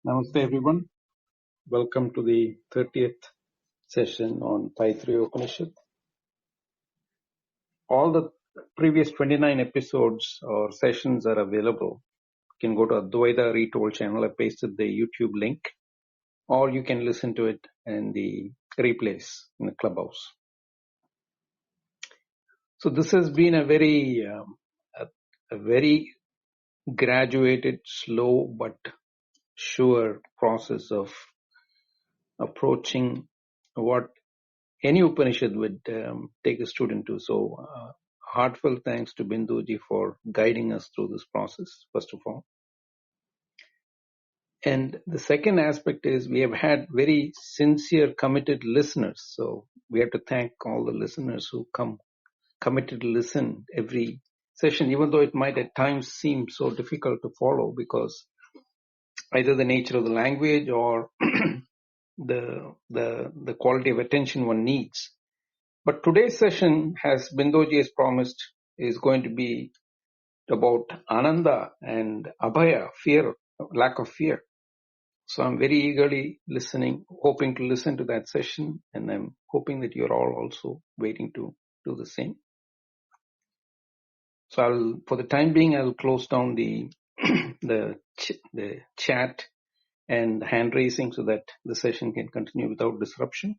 Namaste everyone. Welcome to the 30th session on Taittareeya Upanishad. All the previous 29 episodes or sessions are available. You can go to Advaita Retold channel. I pasted the YouTube link, or you can listen to it in the replays in the clubhouse. So this has been a very graduated, slow but sure process of approaching what any Upanishad would take a student to. So heartfelt thanks to Binduji for guiding us through this process, first of all. And the second aspect is we have had very sincere, committed listeners. So we have to thank all the listeners who come committed to listen every session, even though it might at times seem so difficult to follow because either the nature of the language or the quality of attention one needs. But today's session, as Bindoji has promised, is going to be about Ananda and Abhaya, fear, lack of fear. So I'm very eagerly hoping to listen to that session, and I'm hoping that you're all also waiting to do the same. So for the time being, I'll close down the chat and hand raising so that the session can continue without disruption.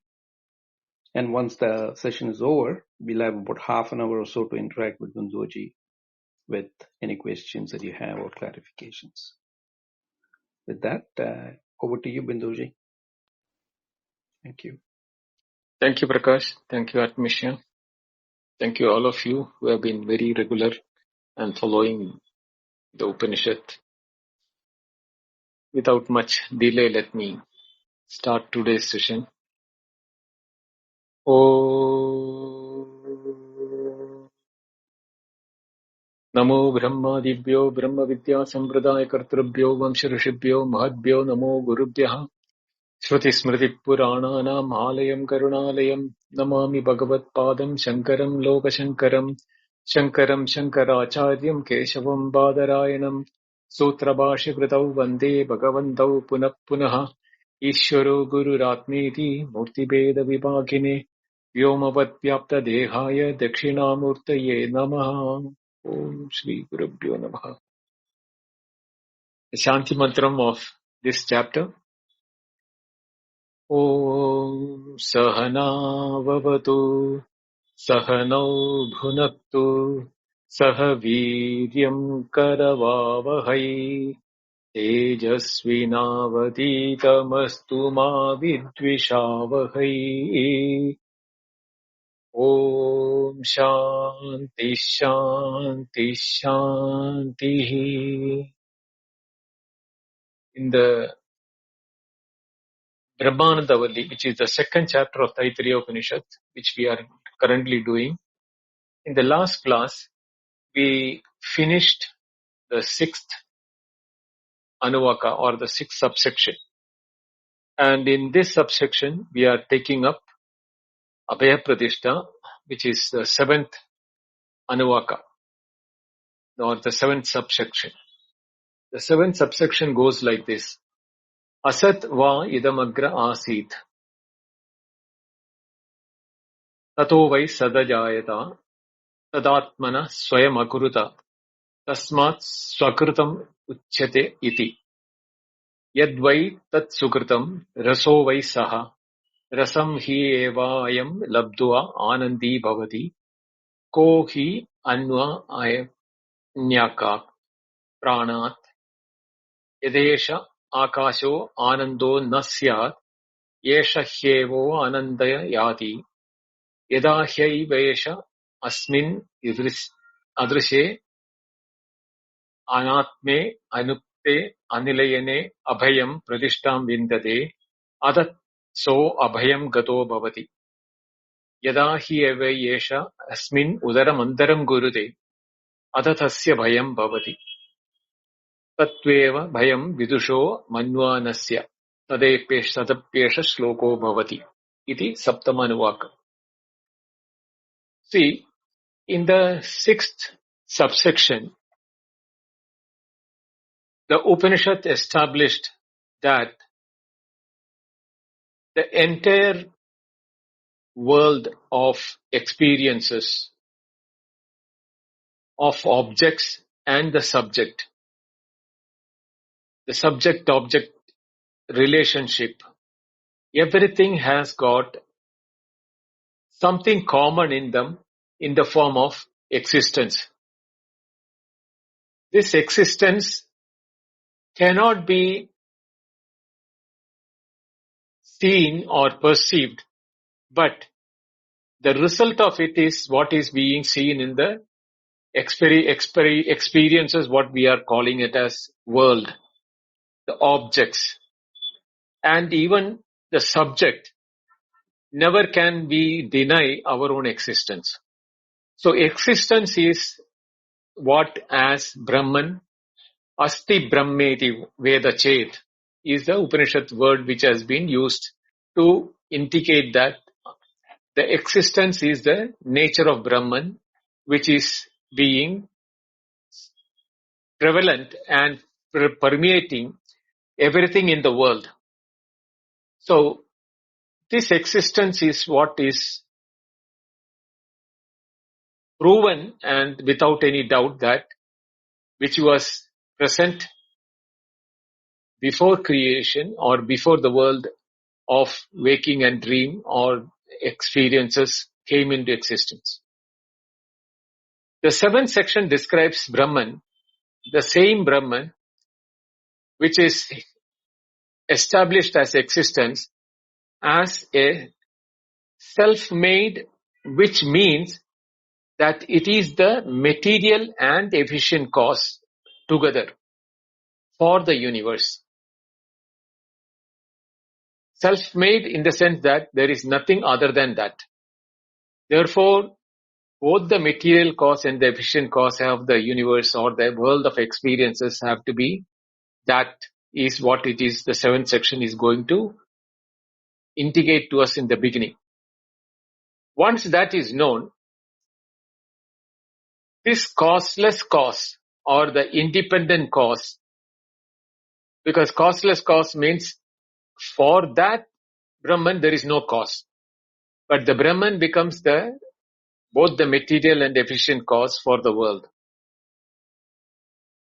And once the session is over, we'll have about half an hour or so to interact with Bindoji with any questions that you have or clarifications. With that, over to you, Binduji. Thank you. Thank you, Prakash. Thank you, Atmisha. Thank you, all of you who have been very regular and following the Upanishad. Without much delay, let me start today's session. Namo Brahmadibhyo Brahma Vidya Sampradaya Kartrabhyo Vamsharishibhyo Mahadbhyo Namo Gurubhyaha Shruti Smriti Purananam Alayam Karunalayam Namami Bhagavat Padam Shankaram Lokashankaram Shankaram Shankaracharyam Keshavam Badarayanam Sutrabhashi Kritau Vande Bhagavantau Punah Punaha Ishvaro Guru Ratmeti Murtibeda Vibhagine Vyomavat Vyapta Dehaya Dakshinamurtaye Namaha Om Shri Gurubhyo Namaha. The Shanti Mantram of this chapter. Om Sahana Vavatu Sahanau Bhunaktu Sahaviryam Karavavahai Tejasvinavaditamastu ma vidvishavahai. Om Shanti Shanti Shanti. In the Brahmanandavali, which is the second chapter of Taittareeya Upanishad, which we are currently doing. In the last class, we finished the sixth Anuvaka or the sixth subsection. And in this subsection, we are taking up Abhaya Pradishta, which is the seventh Anuvaka or the seventh subsection. The seventh subsection goes like this. Asat va idamagra asit. Tato vai sadajayata. Tadatmana swayam akuruta. Tasmat swakrutam uchyate iti. Yadvai tat sukrutam raso vai saha. Rasam hi eva ayam labdua anandi bhavati. Ko hi anva ayanyaka pranat. Yadesha akasho anando nasyat. Yesha hyevo anandaya yati. Yada hyayvesha asmin adrishe anatme anupte anilayane abhayam pradishtam vindade adat so abhayam gato bhavati. Yada hi eva yesha asmin udaram andaram gurude adatasya bhayam bhavati. Tatveva bhayam vidusho manvanasya tadapyesha shloko bhavati. Iti saptamanuvaka. See, in the sixth subsection, the Upanishad established that the entire world of experiences, of objects and the subject-object relationship, everything has got something common in them in the form of existence. This existence cannot be seen or perceived, but the result of it is what is being seen in the experiences, what we are calling it as world, the objects, and even the subject never can we deny our own existence. So existence is what as Brahman, Asti Brahmeti Veda Chet is the Upanishad word which has been used to indicate that the existence is the nature of Brahman, which is being prevalent and permeating everything in the world. So this existence is what is proven and without any doubt that which was present before creation or before the world of waking and dream or experiences came into existence. The seventh section describes Brahman, the same Brahman which is established as existence, as a self-made, which means that it is the material and efficient cause together for the universe. Self-made in the sense that there is nothing other than that. Therefore, both the material cause and the efficient cause of the universe or the world of experiences have to be, that is what it is the seventh section is going to indicate to us in the beginning. Once that is known, this causeless cause or the independent cause, because causeless cause means for that Brahman there is no cause, but the Brahman becomes both the material and efficient cause for the world,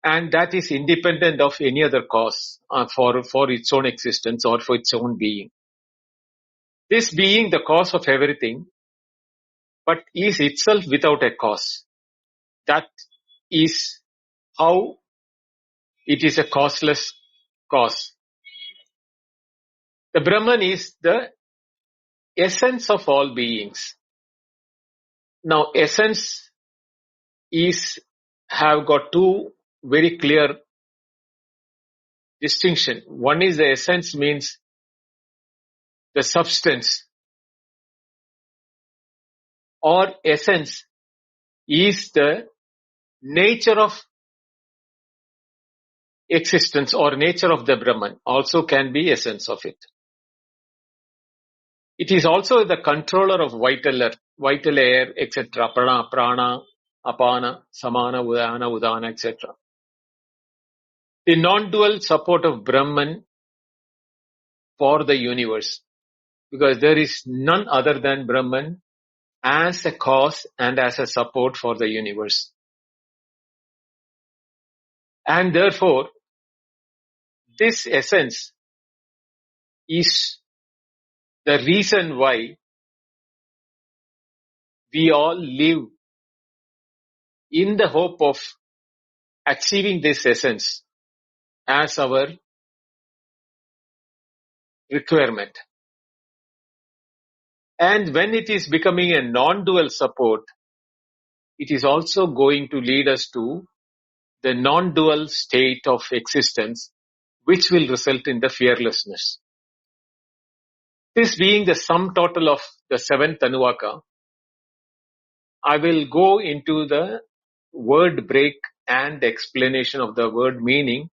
and that is independent of any other cause for its own existence or for its own being. This being the cause of everything, but is itself without a cause. That is how it is a causeless cause. The Brahman is the essence of all beings. Now, essence have got two very clear distinction. One is the essence means the substance, or essence is the nature of existence or nature of the Brahman, also can be essence of it. It is also the controller of vital air, etc. Prana, apana, samana, udana, etc. The non-dual support of Brahman for the universe, because there is none other than Brahman as a cause and as a support for the universe. And therefore, this essence is the reason why we all live in the hope of achieving this essence as our requirement. And when it is becoming a non-dual support, it is also going to lead us to the non-dual state of existence, which will result in the fearlessness. This being the sum total of the seventh Anuvaka, I will go into the word break and explanation of the word meaning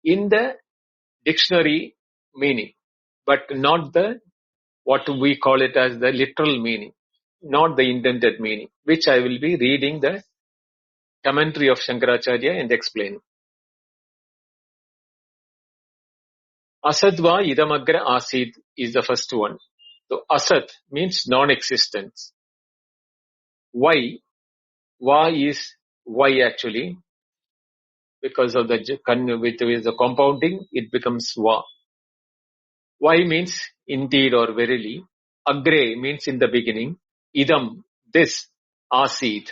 in the dictionary meaning, but not what we call it as the literal meaning, not the intended meaning, which I will be reading the commentary of Shankaracharya and explaining. Asadva idamagra asid is the first one. So asat means non-existence. Why? Why is why actually? Because of the with the compounding, it becomes va. Why means indeed or verily. Agre means in the beginning. Idam, this. Asid.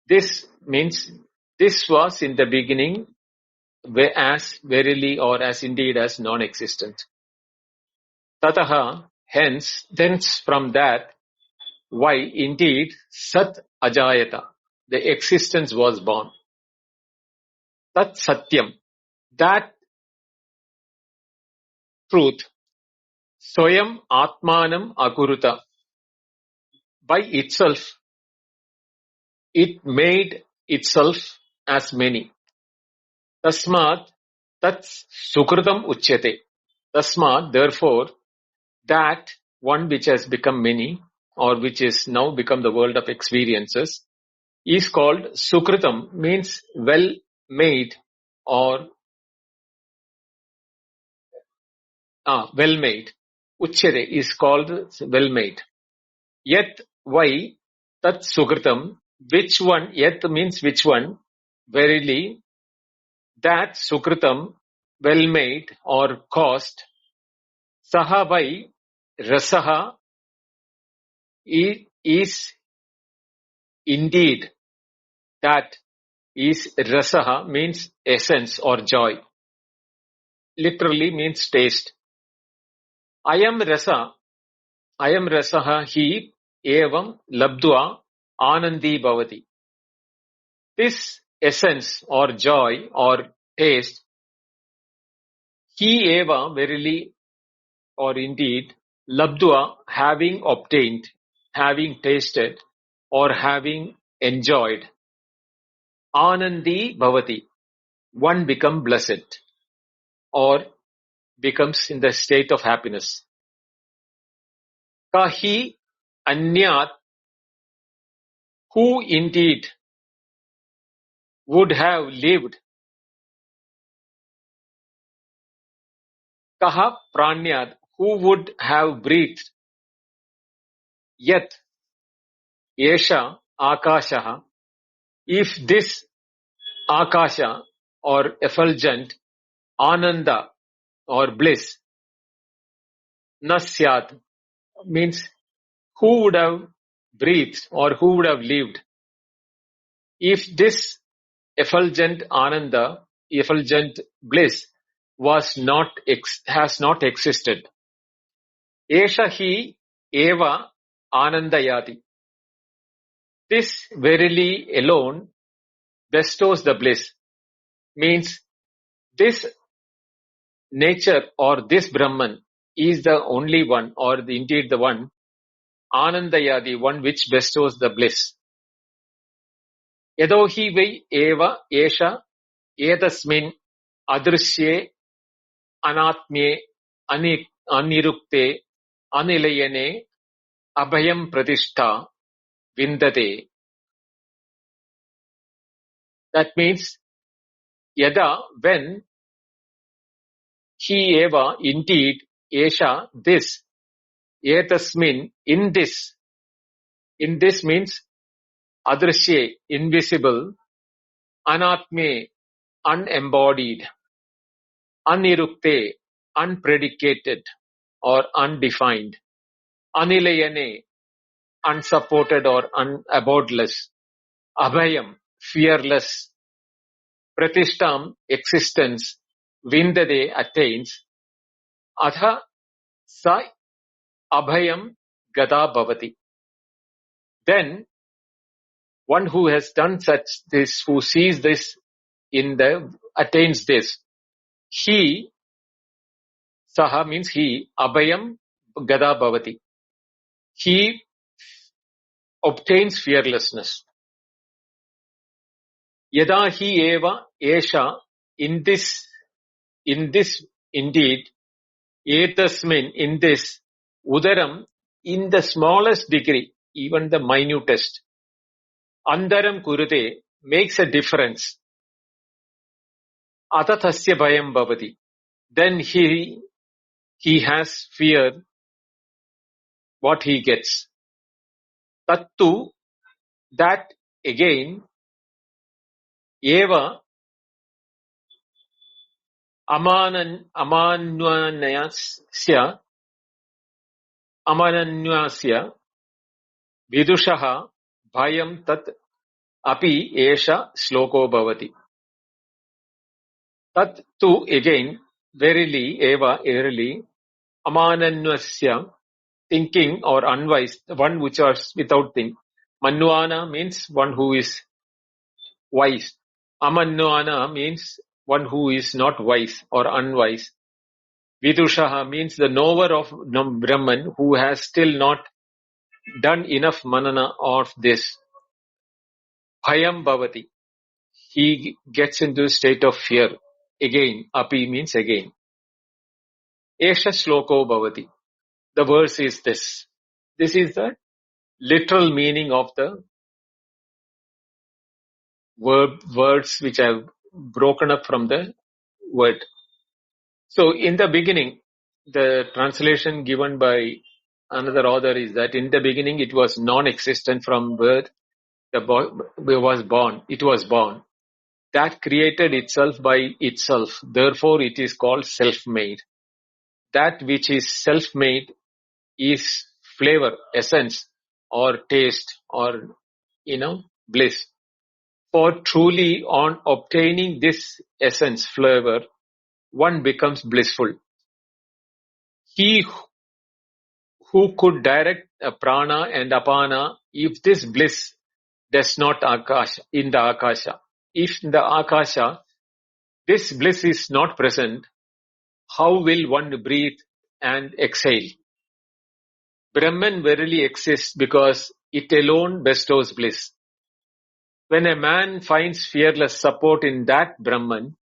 This means this was in the beginning as verily or as indeed as non-existent. Tataha, hence, thence from that, why indeed Sat Ajayata, the existence was born. Tat Satyam, that truth, Soyam Atmanam Akuruta, by itself, it made itself as many. Tasmat, Tat Sukrutam Uchyate. Tasmat, therefore, that one which has become many, or which is now become the world of experiences, is called Sukritam, means well made or well made. Uchyate is called well made. Yet, why? Tat Sukritam, which one? Yet means which one? Verily, that Sukritam, well made or caused, Saha by Rasaha is indeed that is Rasaha means essence or joy. Literally means taste. I am Rasaha he evam labdva anandi bhavati. This essence or joy or taste, he eva verily or indeed, labdva having obtained, having tasted or having enjoyed, anandi bhavati, one become blessed or becomes in the state of happiness. Kahi anyat, who indeed would have lived. Kaha pranyat, who would have breathed. Yet, yesha akashaha, if this akasha or effulgent ananda or bliss, nasyat, means who would have breathed or who would have lived if this effulgent ananda, effulgent bliss was not has not existed. Esha hi eva anandayati. This verily alone bestows the bliss. Means this nature or this Brahman is the only one or indeed the one, Anandaya, the one which bestows the bliss. Yadohi vai eva esha etasmin adrishye anatmye anirukte anilayane abhayam pratishtha vindate. That means yada, when he eva, indeed, esha, this, etasmin, in this means adrishye, invisible, anatme, unembodied, anirukte, unpredicated or undefined, anilayane, unsupported or unabodiless, abhayam, fearless, pratishtam, existence, vindade, attains, atha sa abhayam gada bhavati. Then one who has done such this, who sees this attains this, he, saha means he, abhayam gada bhavati. He obtains fearlessness. Yada hi eva esha, in this indeed, etasmin, in this, udaram, in the smallest degree, even the minutest, andaram kurute, makes a difference. Atathasya bhayam bhavati. then he has fear. What he gets, tattu, that again, eva amananyasya vidushaha bhayam tat api esha sloko bhavati. Tat tu again, verily, eva, verily, amananyasya, thinking or unwise, one which is without think. Manvana means one who is wise. Amanvana means one who is not wise or unwise. Vidushaha means the knower of Brahman who has still not done enough manana of this. Bhayam bhavati. He gets into a state of fear. Again, api means again. Esha sloko bhavati. The verse is this. This is the literal meaning of the words which I have broken up from the word. So in the beginning, the translation given by another author is that in the beginning it was non-existent from birth. The boy was born. It was born. That created itself by itself. Therefore, it is called self-made. That which is self-made is flavor, essence, or taste, or, bliss. For truly on obtaining this essence, flavor, one becomes blissful. He who could direct prana and apana, if this bliss does not akasha, in the akasha. If in the akasha, this bliss is not present, how will one breathe and exhale? Brahman verily exists because it alone bestows bliss. When a man finds fearless support in that Brahman,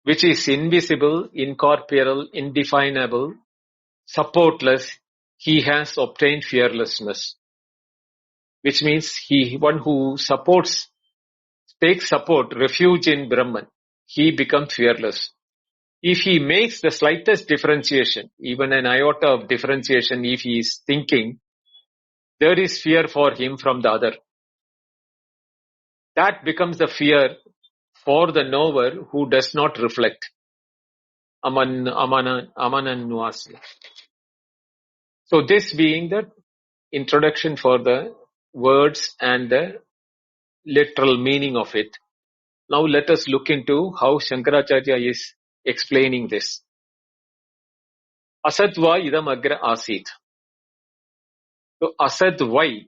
which is invisible, incorporeal, indefinable, supportless, he has obtained fearlessness. Which means one who takes support, refuge in Brahman, he becomes fearless. If he makes the slightest differentiation, even an iota of differentiation, if he is thinking, there is fear for him from the other. That becomes the fear for the knower who does not reflect. Amananyasya. So this being the introduction for the words and the literal meaning of it. Now let us look into how Shankaracharya is explaining this. Asatva idam agra asit. So asatva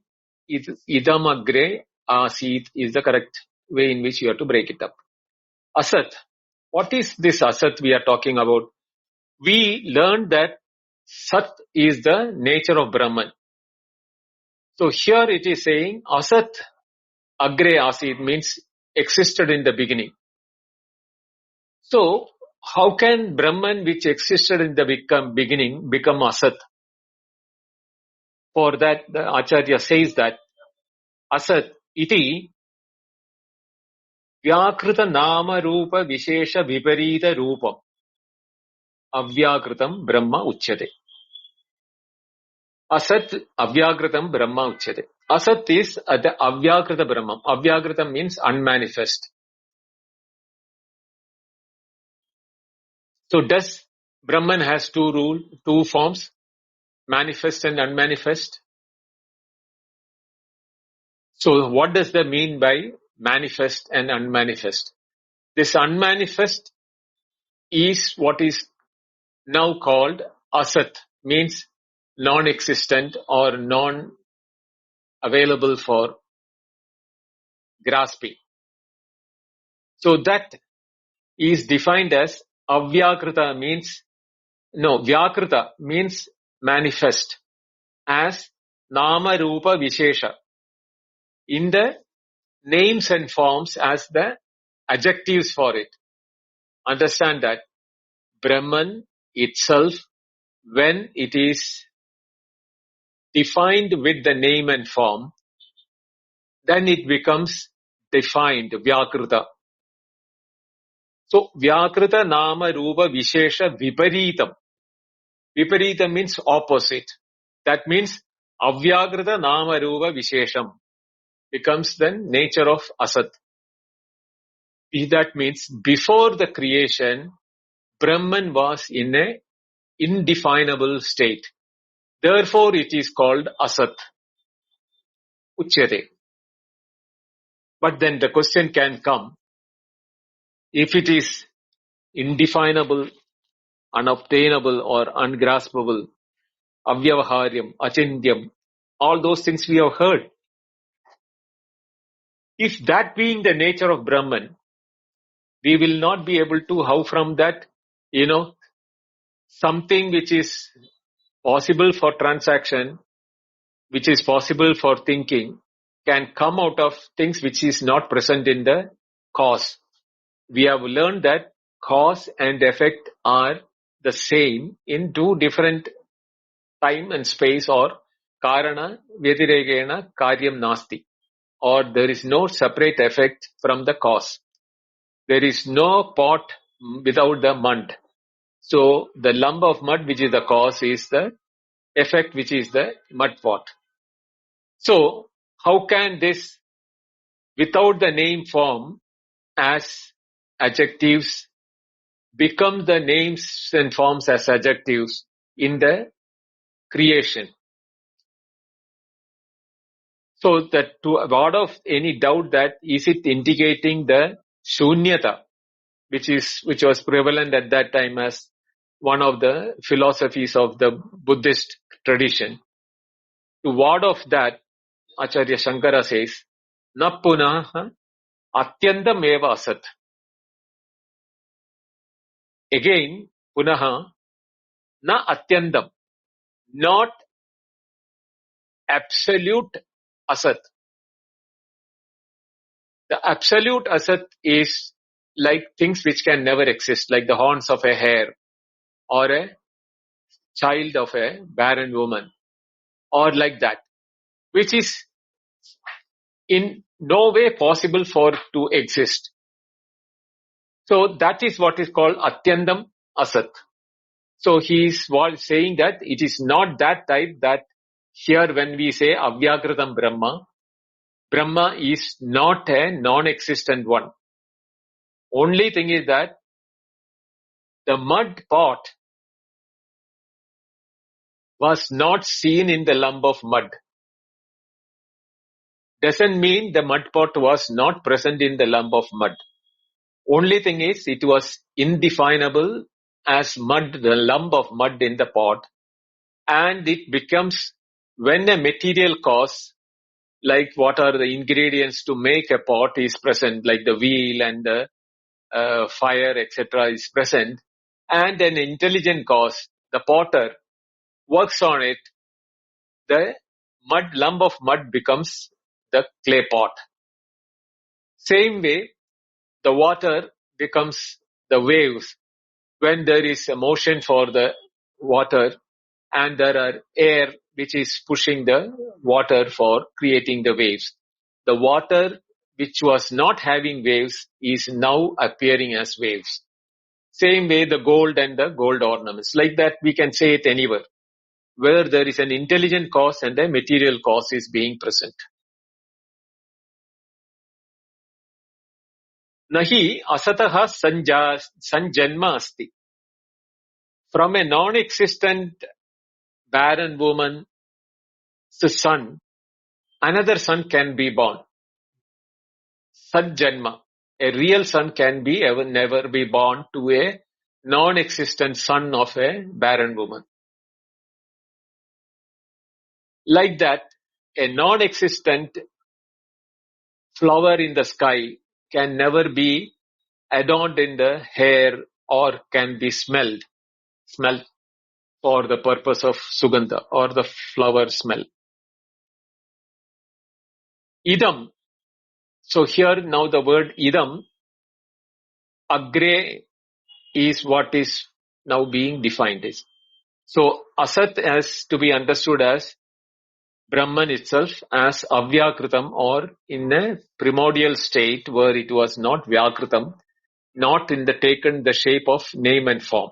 idam agre asit is the correct way in which you have to break it up. Asat. What is this asat we are talking about? We learned that Sat is the nature of Brahman. So here it is saying Asat Agre Asit means existed in the beginning. So how can Brahman which existed in the beginning become Asat? For that the Acharya says that Asat iti Vyakrita Nama Rupa Vishesha Viparita Rupam Avyakritam Brahma Uchyate. Asat Avyakritam Brahma Uchyate. Asat is the Avyakrita Brahman. Avyakrita means unmanifest. So does Brahman has two forms, manifest and unmanifest? So what does that mean by manifest and unmanifest? This unmanifest is what is now called asat, means non-existent or non-available for grasping. So that is defined as avyakrita vyakrita means manifest as nama rupa vishesha in the names and forms as the adjectives for it. Understand that Brahman itself, when it is defined with the name and form, then it becomes defined, vyakrita. So, Vyakrita Nama Rupa Vishesha Viparitam. Viparitam means opposite. That means Avyakrita Nama Rupa Vishesham becomes the nature of Asat. That means before the creation, Brahman was in a indefinable state. Therefore, it is called Asat. Uchyate. But then the question can come, if it is indefinable, unobtainable or ungraspable, avyavaharyam, achintyam, all those things we have heard. If that being the nature of Brahman, we will not be able to, how from that, something which is possible for transaction, which is possible for thinking, can come out of things which is not present in the cause. We have learned that cause and effect are the same in two different time and space, or karana vyatirekena karyam nasti, or there is no separate effect from the cause. There is no pot without the mud. So the lump of mud which is the cause is the effect which is the mud pot. So how can this, without the name form as adjectives, become the names and forms as adjectives in the creation? So that to avoid of any doubt that is it indicating the shunyata, which was prevalent at that time as one of the philosophies of the Buddhist tradition. To ward off that, Acharya Shankara says, na punaha atyandam eva asat. Again, punaha, na atyandam, not absolute asat. The absolute asat is like things which can never exist, like the horns of a hare, or a child of a barren woman, or like that, which is in no way possible for to exist. So that is what is called atyandam asat. So he is saying that it is not that type, that here when we say avyakritam Brahma, Brahma is not a non-existent one. Only thing is that the mud pot was not seen in the lump of mud. Doesn't mean the mud pot was not present in the lump of mud. Only thing is it was indefinable as mud, the lump of mud in the pot, and it becomes, when a material cause, like what are the ingredients to make a pot is present, like the wheel and the fire, etc. is present, and an intelligent cause, the potter, works on it, the lump of mud becomes the clay pot. Same way, the water becomes the waves when there is a motion for the water and there are air which is pushing the water for creating the waves. The water which was not having waves is now appearing as waves. Same way the gold and the gold ornaments. Like that we can say it anywhere, where there is an intelligent cause and a material cause is being present. Nahi asataha sanjanma asti. From a non-existent barren woman's son, another son can be born. Sanjanma. A real son can be never be born to a non-existent son of a barren woman. Like that, a non-existent flower in the sky can never be adorned in the hair or can be smelled for the purpose of sugandha or the flower smell. Idam. So here now the word idam, agre, is what is now being defined as. So asat has to be understood as Brahman itself, as avyakritam, or in a primordial state where it was not vyakritam, not taken the shape of name and form.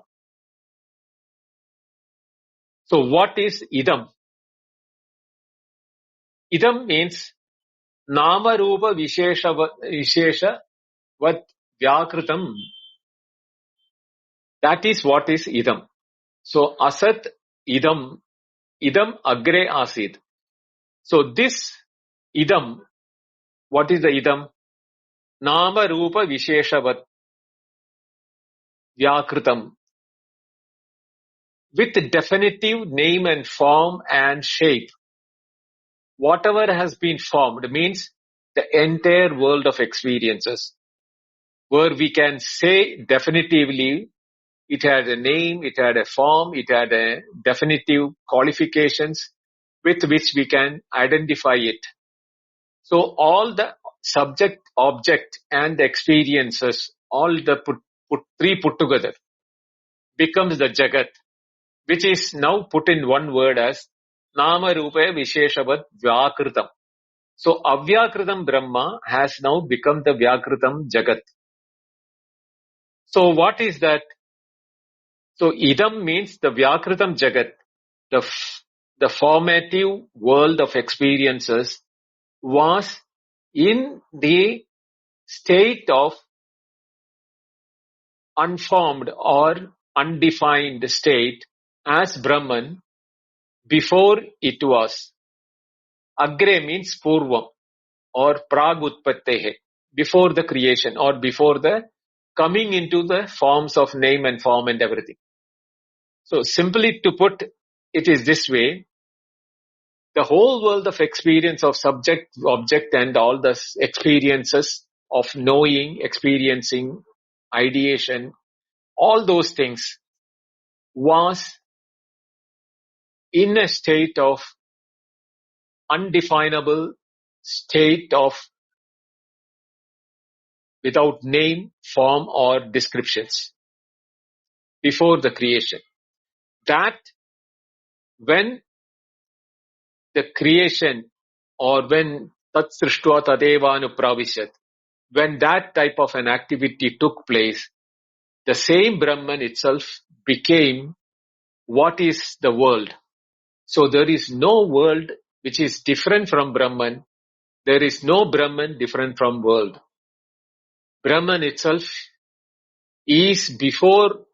So what is idam? Idam means nama rupa vishesha vat vyakritam. That is what is idam. So asat idam agre asid. So this idam, what is the idam? Nama rupa vishesha vat vyakritam. With definitive name and form and shape. Whatever has been formed means the entire world of experiences, where we can say definitively it had a name, it had a form, it had a definitive qualifications with which we can identify it. So all the subject, object and the experiences, all the three put together becomes the Jagat, which is now put in one word as Nama Rupa Visheshavat Vyakritam. So Avyakritam Brahma has now become the Vyakritam Jagat. So what is that? So Idam means the Vyakritam Jagat, the formative world of experiences was in the state of unformed or undefined state as Brahman before it was. Agre means Purvam or Pragutpattehe, before the creation or before the coming into the forms of name and form and everything. So simply to put, it is this way. The whole world of experience of subject, object and all the experiences of knowing, experiencing, ideation, all those things was in a state of undefinable state of without name, form or descriptions before the creation. That when the creation or when tat srishtva tadeva anupravishat, when that type of an activity took place, the same Brahman itself became what is the world. So there is no world which is different from Brahman. There is no Brahman different from world. Brahman itself is before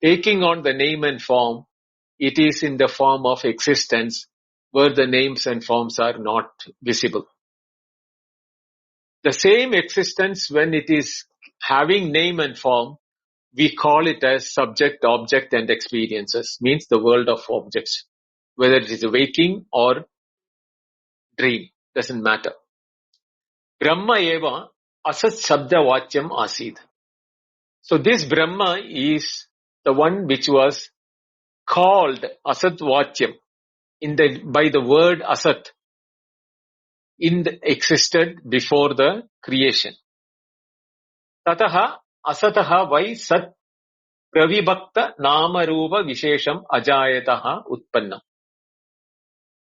taking on the name and form, it is in the form of existence where the names and forms are not visible. The same existence when it is having name and form, we call it as subject, object and experiences, means the world of objects. Whether it is waking or dream, doesn't matter. Brahma eva asat sabda vachyam asid. So this Brahma is the one which was called asat vachyam by the word asat existed before the creation. Tataha asataha vai sat pravibhakta nama rupa vishesham ajayataha utpannam.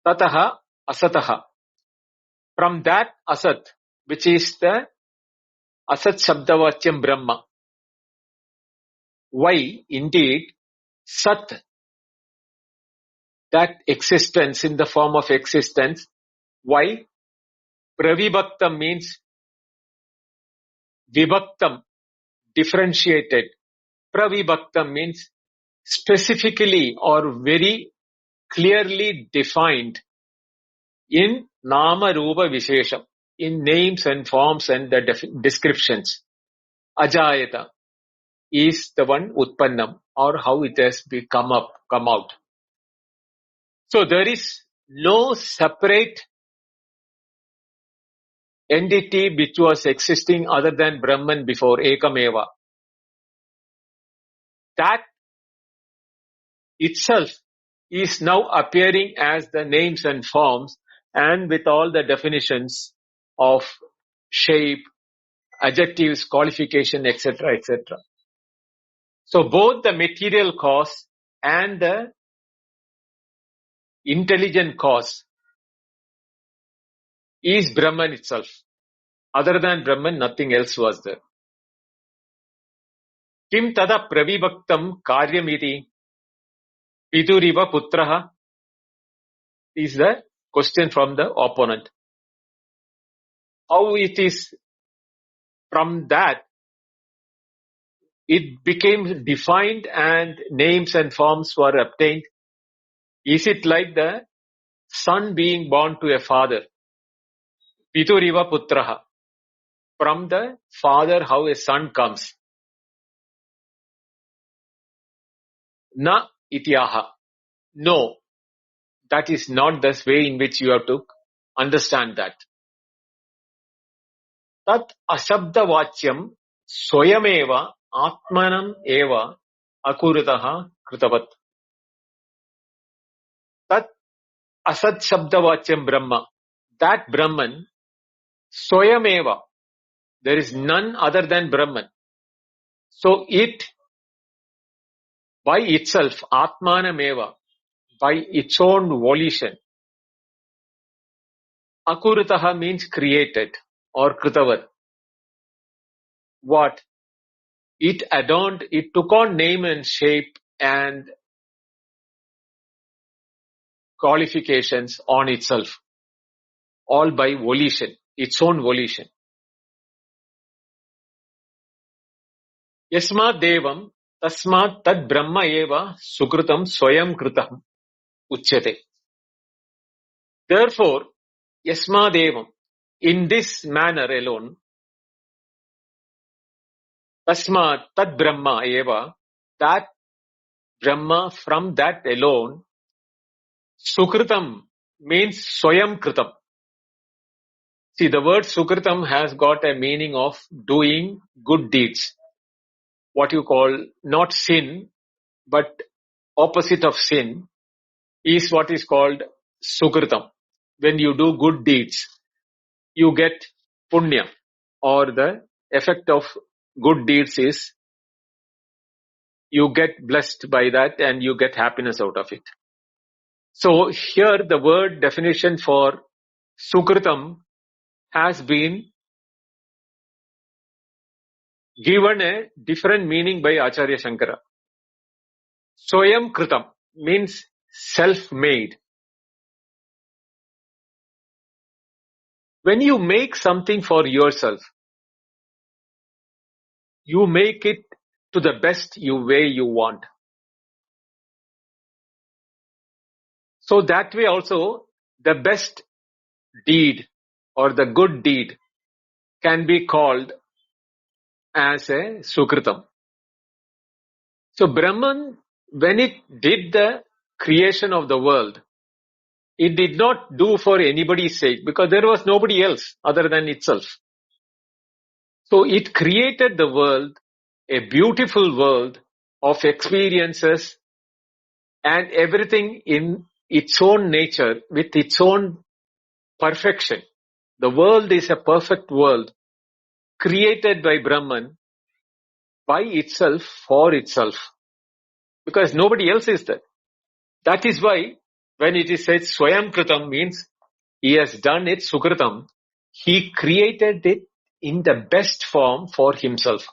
Tataha asataha. From that asat, which is the asat shabdavachyam Brahma. Why indeed sat, that existence in the form of existence. Why? Pravibhaktam means vibhaktam, differentiated. Pravibhaktam means specifically or very clearly defined in nama rupa vishesham, in names and forms and the descriptions. Ajayata is the one utpannam, or how it has come out. So there is no separate entity which was existing other than Brahman before, Ekameva. That itself is now appearing as the names and forms and with all the definitions of shape, adjectives, qualification, etc., etc. So both the material cause and the intelligent cause is Brahman itself. Other than Brahman, nothing else was there. Kim tada pravibhaktam karyamiti piduriva putraha is the question from the opponent. How it is from that it became defined and names and forms were obtained? Is it like the son being born to a father? Piduriva putraha. From the father, how a son comes. Na ityaha. No, that is not the way in which you have to understand that. Tat ashabdavachyam swayameva atmanam eva akurataha kritavat. Tat asad shabdavachyam Brahma. That Brahman, swayameva. There is none other than Brahman. So it, by itself, atmanam eva, by its own volition. Akurataha means created or kritavat. What? It adorned, it took on name and shape and qualifications on itself, all by volition, its own volition. Yasmat devam tasmat tad brahma eva sukritam swayam kritam uchyate. Therefore, yasmat devam, in this manner alone, tasmat tad brahma eva, that Brahma, from that alone, sukritam means swayam kritam. See, the word sukritam has got a meaning of doing good deeds. What you call not sin, but opposite of sin is what is called sukritam. When you do good deeds, you get punya, or the effect of good deeds is you get blessed by that and you get happiness out of it. So here the word definition for sukritam has been given a different meaning by Acharya Shankara. Swayam kritam means self-made. When you make something for yourself, you make it to the best way you want. So that way also, the best deed or the good deed can be called as a sukritam. So Brahman, when it did the creation of the world, it did not do for anybody's sake because there was nobody else other than itself. So it created the world, a beautiful world of experiences and everything in its own nature with its own perfection. The world is a perfect world created by Brahman by itself for itself because nobody else is there. That is why when it is said Swayam Kritam means he has done it Sukritam, he created it in the best form for himself.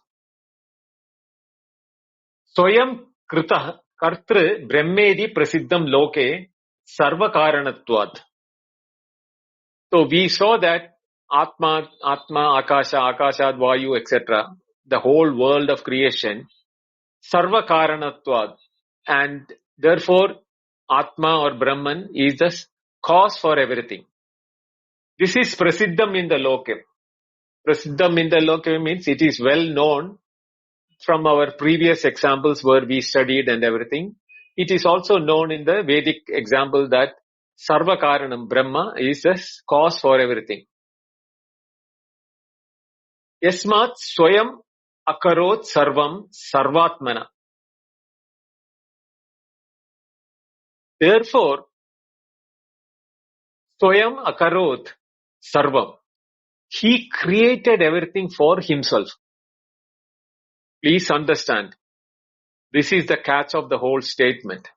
Swayam Krita Kartru Brahmedi Prasiddham Loke Sarva Karanatvad. So we saw that Atma, Akasha, Akashad, Vayu, etc., the whole world of creation, Sarva Karanatvad, and therefore Atma or Brahman is the cause for everything. This is Prasiddham in the Loke. Prasiddham in the Loke means it is well known from our previous examples where we studied and everything. It is also known in the Vedic example that Sarva Karanam, Brahma, is the cause for everything. Yasmat Swayam Akarot Sarvam Sarvatmana. Therefore, Swayam Akarot Sarvam. He created everything for himself. Please understand. This is the catch of the whole statement.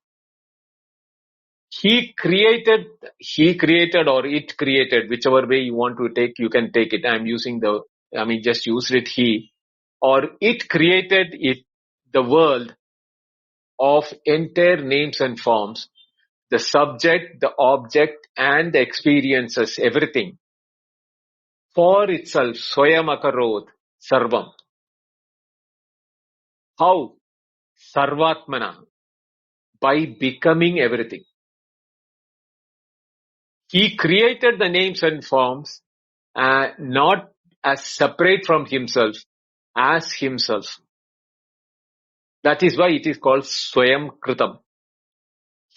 He created or it created, whichever way you want to take, you can take it. Just used it he, or it created it. the world of entire names and forms, the subject, the object, and the experiences, everything, for itself, Swayam Akarod, Sarvam. How? Sarvatmana, by becoming everything. He created the names and forms not as separate from himself, as himself. That is why it is called Swayam Kritam.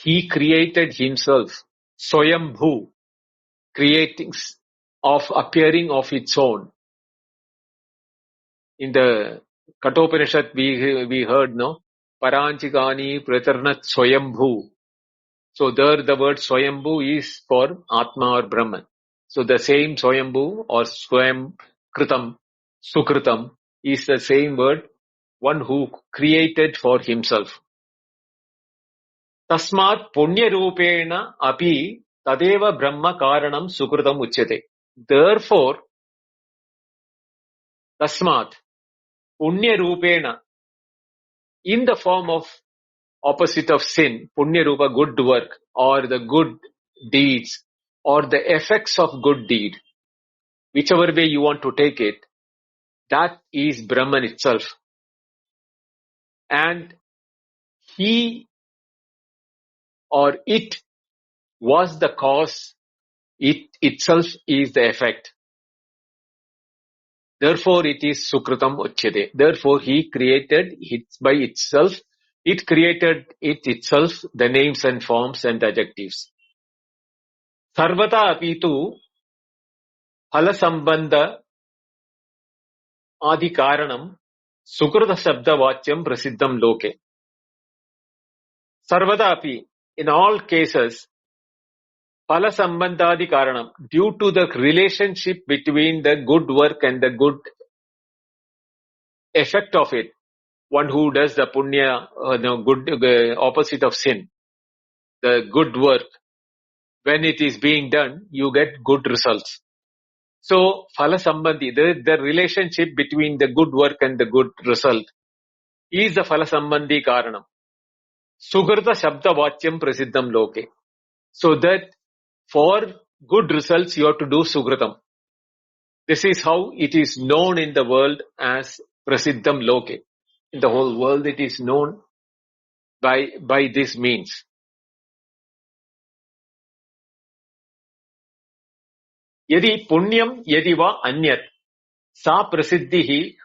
He created himself, Swayambhu, creating of appearing of its own. In the Kathopanishad we heard, no? Paranchikani Pratarnat Swayambhu. So there the word Swayambhu is for Atma or Brahman. So the same Swayambhu or Swayam Kritam, Sukritam is the same word, one who created for himself. Tasmat punya rupena api tadeva brahma karanam sukritam uchyate. Therefore, tasmat punya rupena, in the form of opposite of sin, punya rupa, good work, or the good deeds, or the effects of good deed, whichever way you want to take it, that is Brahman itself. And he or it was the cause, it itself is the effect. Therefore, it is Sukritam Uchyate. Therefore, he created it by itself. It created it itself, the names and forms and adjectives. Sarvata apitu phalasambandha adi karanam sukrita shabda vachyam prasiddham loke. Sarvata api, in all cases, phalasambandha adi karanam, due to the relationship between the good work and the good effect of it, one who does the punya, good opposite of sin, the good work, when it is being done, you get good results. So, phala sambandhi, the relationship between the good work and the good result is the phala sambandhi karanam. Sukrita shabda vachyam prasiddham loke. So that for good results you have to do sukritam. This is how it is known in the world as prasiddham loke. In the whole world it is known by this means. Yadi punyam yadi va anyat sa prasiddhihi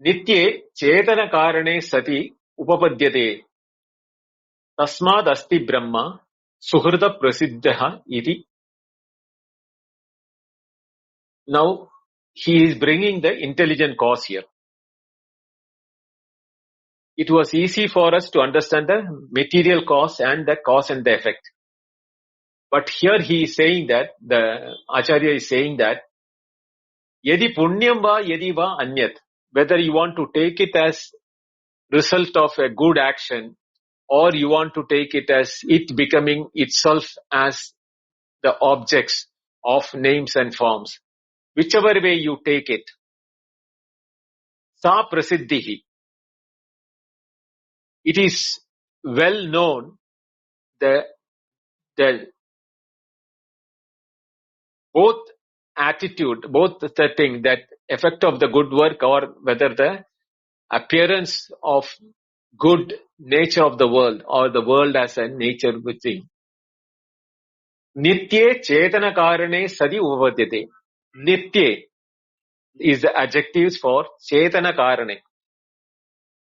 nitye chetana karane sati upapadyate tasmad asti brahma suhrita prasiddha iti. Now he is bringing the intelligent cause here. It was easy for us to understand the material cause and the cause and the effect. But here he is saying that, the Acharya is saying that, yadi punyam va yadi va anyat, whether you want to take it as result of a good action or you want to take it as it becoming itself as the objects of names and forms, whichever way you take it, sa prasiddhihi, it is well known, the both attitude, both the thing, that effect of the good work or whether the appearance of good nature of the world or the world as a nature within. Nitye chetana karane sadi upapadyate. Nitye is the adjectives for chetana karane.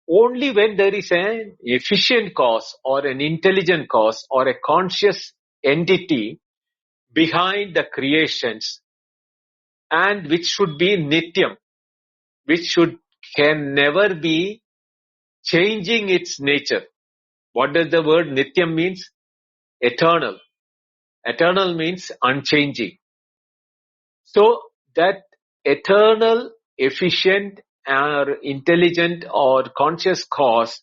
Only when there is an efficient cause or an intelligent cause or a conscious entity behind the creations, and which should be nityam, which can never be changing its nature. What does the word nityam means? Eternal. Eternal means unchanging. So that eternal, efficient, or intelligent or conscious cause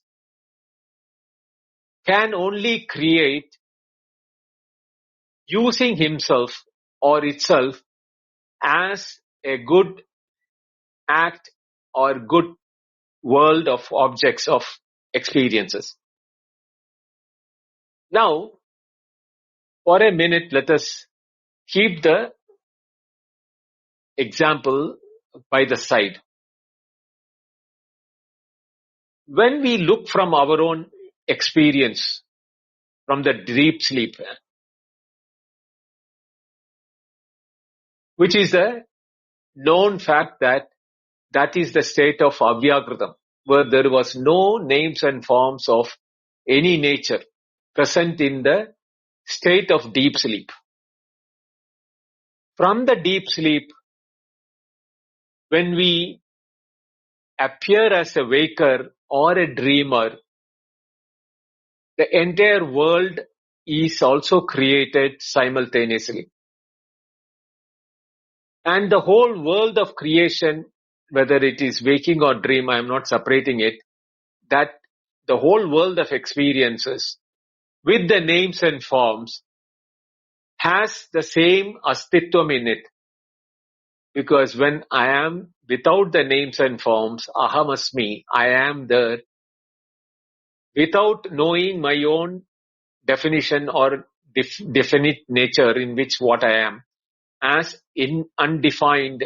can only create using himself or itself as a good act or good world of objects of experiences. Now, for a minute, let us keep the example by the side. When we look from our own experience, from the deep sleep, which is a known fact that is the state of Avyagritam, where there was no names and forms of any nature present in the state of deep sleep. From the deep sleep, when we appear as a waker or a dreamer, the entire world is also created simultaneously. And the whole world of creation, whether it is waking or dream, I am not separating it, that the whole world of experiences with the names and forms has the same astitvam in it. Because when I am without the names and forms, aham asmi, I am there, without knowing my own definition or definite nature in which what I am, as undefined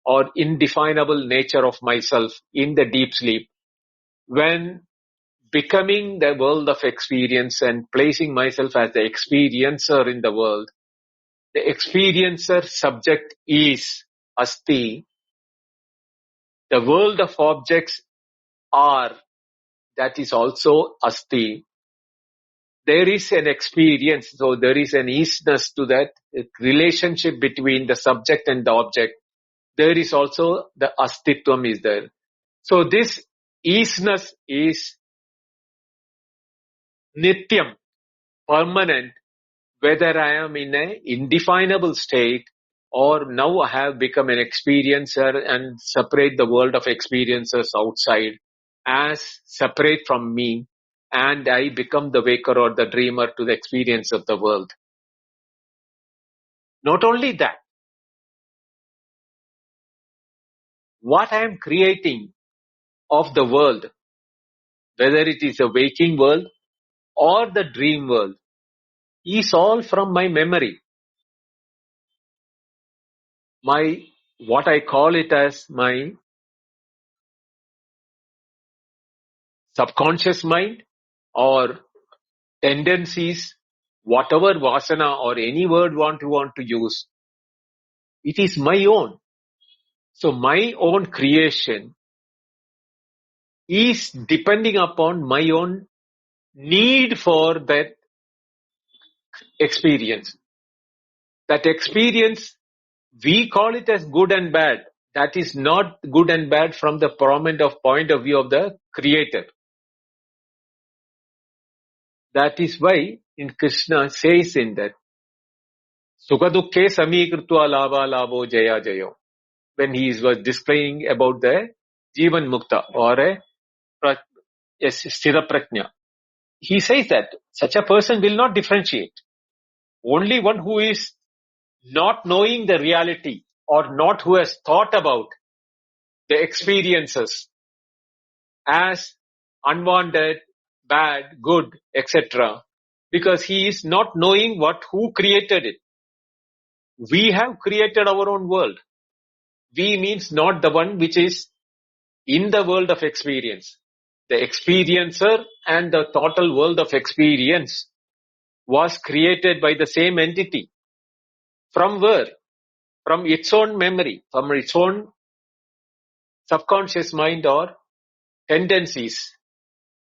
or indefinable nature of myself in the deep sleep, when becoming the world of experience and placing myself as the experiencer in the world, the experiencer subject is asti, the world of objects are, that is also asti. There is an experience, so there is an easiness to that relationship between the subject and the object. There is also the astitvam is there. So this easiness is nityam, permanent, whether I am in an indefinable state or now I have become an experiencer and separate the world of experiences outside as separate from me, and I become the waker or the dreamer to the experience of the world. Not only that, what I am creating of the world, whether it is a waking world or the dream world, is all from my memory. What I call it as my subconscious mind or tendencies, whatever vasana or any word you want to use, it is my own. So my own creation is depending upon my own need for that experience. That experience, we call it as good and bad. That is not good and bad from the point of view of the creator. That is why in Krishna says in that, Sukha dukkhe samikritva lava lavo jaya jayo. When he was displaying about the Jivan Mukta or a Sthira Prajna. He says that such a person will not differentiate. Only one who is not knowing the reality or not who has thought about the experiences as unwanted, bad, good, etc. Because he is not knowing who created it. We have created our own world. We means not the one which is in the world of experience. The experiencer and the total world of experience was created by the same entity. From where? From its own memory, from its own subconscious mind or tendencies.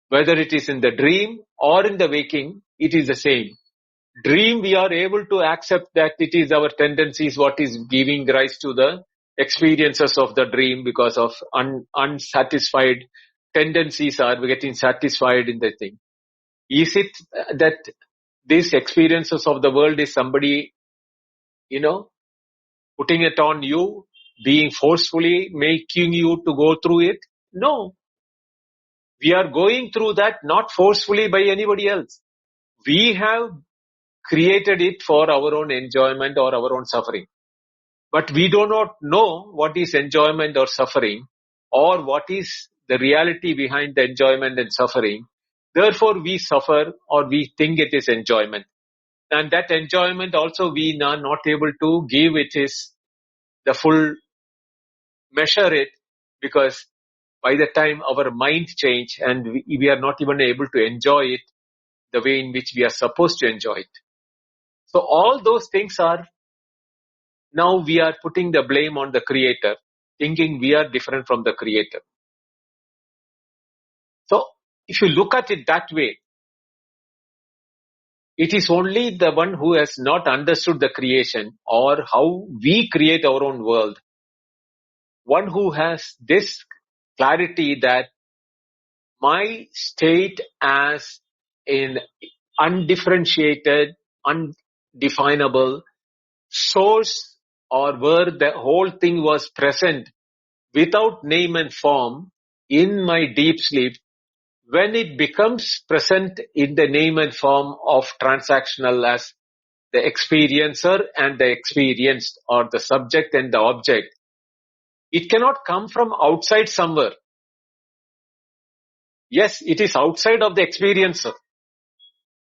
Whether it is in the dream or in the waking, it is the same. Dream, we are able to accept that it is our tendencies what is giving rise to the experiences of the dream, because of unsatisfied tendencies are getting satisfied in the thing. Is it that these experiences of the world is somebody, putting it on you, being forcefully making you to go through it? No. We are going through that not forcefully by anybody else. We have created it for our own enjoyment or our own suffering. But we do not know what is enjoyment or suffering, or what is the reality behind the enjoyment and suffering. Therefore, we suffer or we think it is enjoyment. And that enjoyment also we are not able to give it is the full measure it, because by the time our mind change and we are not even able to enjoy it the way in which we are supposed to enjoy it. So all those things are, now we are putting the blame on the creator, thinking we are different from the creator. So if you look at it that way, it is only the one who has not understood the creation or how we create our own world, one who has this clarity that my state as an undifferentiated, undefinable source, or where the whole thing was present without name and form in my deep sleep, when it becomes present in the name and form of transactional as the experiencer and the experienced, or the subject and the object, it cannot come from outside somewhere. Yes, it is outside of the experiencer.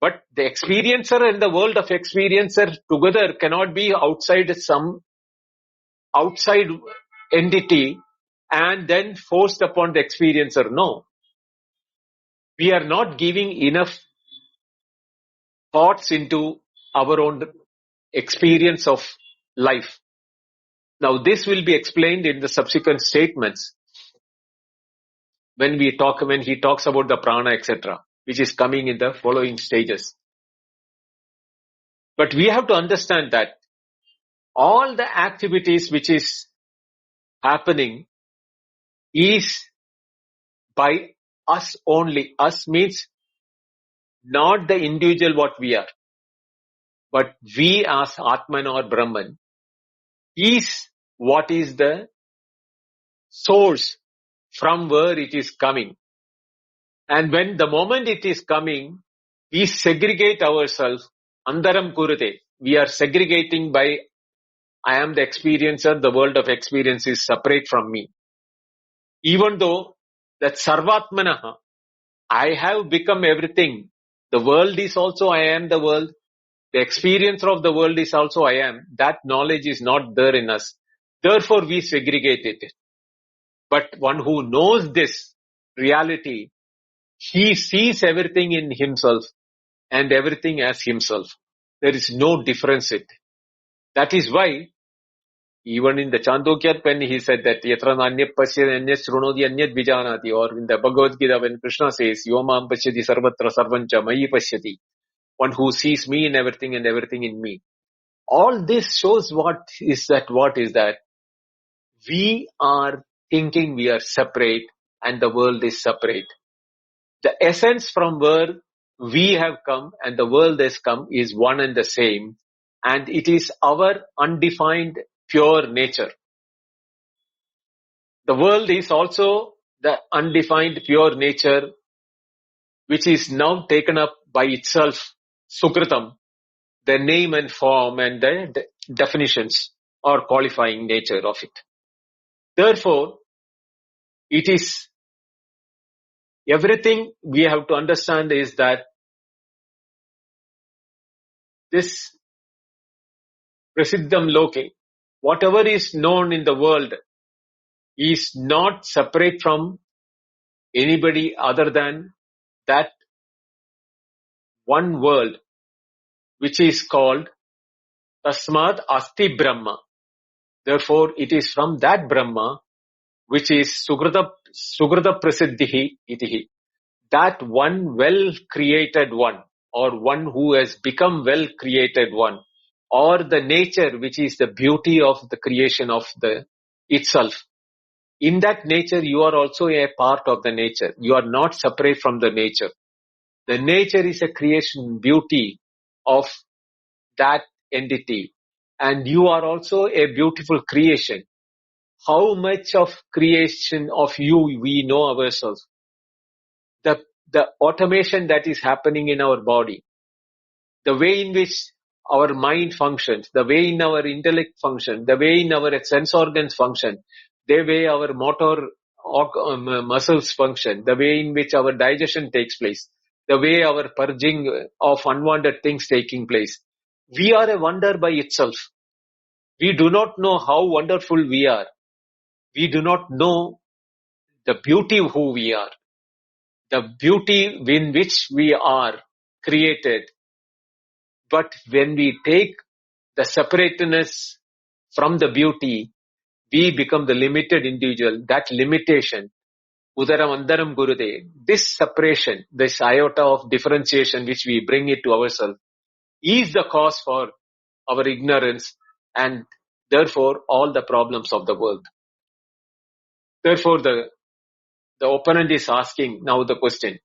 But the experiencer and the world of experiencer together cannot be outside some outside entity and then forced upon the experiencer. No. We are not giving enough thoughts into our own experience of life. Now this will be explained in the subsequent statements when he talks about the prana, etc., which is coming in the following stages. But we have to understand that all the activities which is happening is by us only. Us means not the individual what we are, but we as Atman or Brahman is what is the source from where it is coming. And when the moment it is coming, we segregate ourselves. Andaram kurute. We are segregating by I am the experiencer, the world of experience is separate from me. Even though that Sarvatmanaha, I have become everything. The world is also I am the world. The experiencer of the world is also I am. That knowledge is not there in us. Therefore we segregate it. But one who knows this reality, he sees everything in himself and everything as himself. There is no difference in it. That is why even in the Chandogya, when he said that Yatra Nanyat Pasyati Anyat Shrunoti Anyat Vijanati, or in the Bhagavad Gita when Krishna says Yomam Pasyati Sarvatra Sarvancha Mayi Pasyati, one who sees me in everything and everything in me. All this shows what is that we are thinking we are separate and the world is separate. The essence from where we have come and the world has come is one and the same, and it is our undefined pure nature. The world is also the undefined pure nature which is now taken up by itself, Sukritam, the name and form and the definitions or qualifying nature of it. Therefore, it is everything we have to understand is that this Prasiddham Loke, whatever is known in the world, is not separate from anybody other than that one world, which is called Tasmad Asti Brahma. Therefore, it is from that Brahma, which is Sugrata Prasiddhihi itihi, that one well-created one, or one who has become well-created one, or the nature which is the beauty of the creation of the itself. In that nature, you are also a part of the nature. You are not separate from the nature. The nature is a creation, beauty of that entity. And you are also a beautiful creation. How much of creation of you we know ourselves? The automation that is happening in our body, the way in which our mind functions, the way in our intellect functions, the way in our sense organs function, the way our motor muscles function, the way in which our digestion takes place, the way our purging of unwanted things taking place. We are a wonder by itself. We do not know how wonderful we are. We do not know the beauty of who we are, the beauty in which we are created. But when we take the separateness from the beauty, we become the limited individual. That limitation, udaram andaram gurude, this separation, this iota of differentiation which we bring it to ourselves, is the cause for our ignorance and therefore all the problems of the world. Therefore the opponent is asking now the question,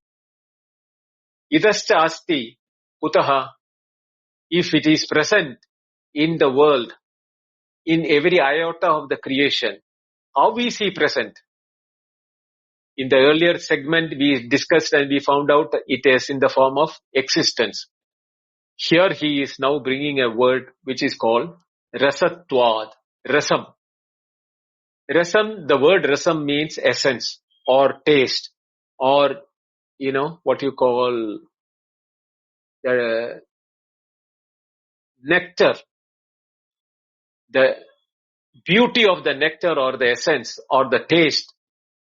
idascha asti kutaha, if it is present in the world, in every iota of the creation, how is he present? In the earlier segment we discussed and we found out it is in the form of existence. Here he is now bringing a word which is called rasatvad, rasam. Rasam, the word rasam means essence or taste or, what you call nectar. The beauty of the nectar or the essence or the taste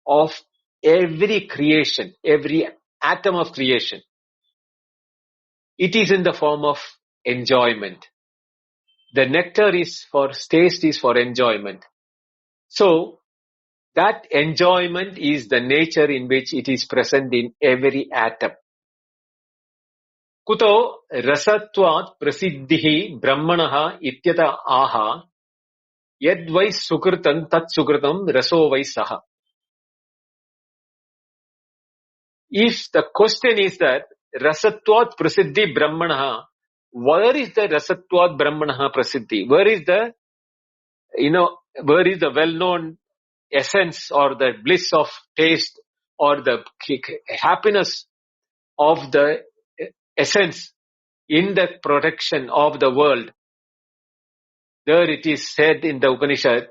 of every creation, every atom of creation. It is in the form of enjoyment. The nectar is for, taste is for enjoyment. So, that enjoyment is the nature in which it is present in every atom. Kuto rasatvat prasiddhihi brahmanaha ityata aha yadvai sukritam tat sukritam raso vai saha. If the question is that rasatvat prasiddhi brahmanaha, where is the rasatvat brahmanaha prasiddhi? Where is the well-known essence or the bliss of taste or the happiness of the essence in the protection of the world? There it is said in the Upanishad,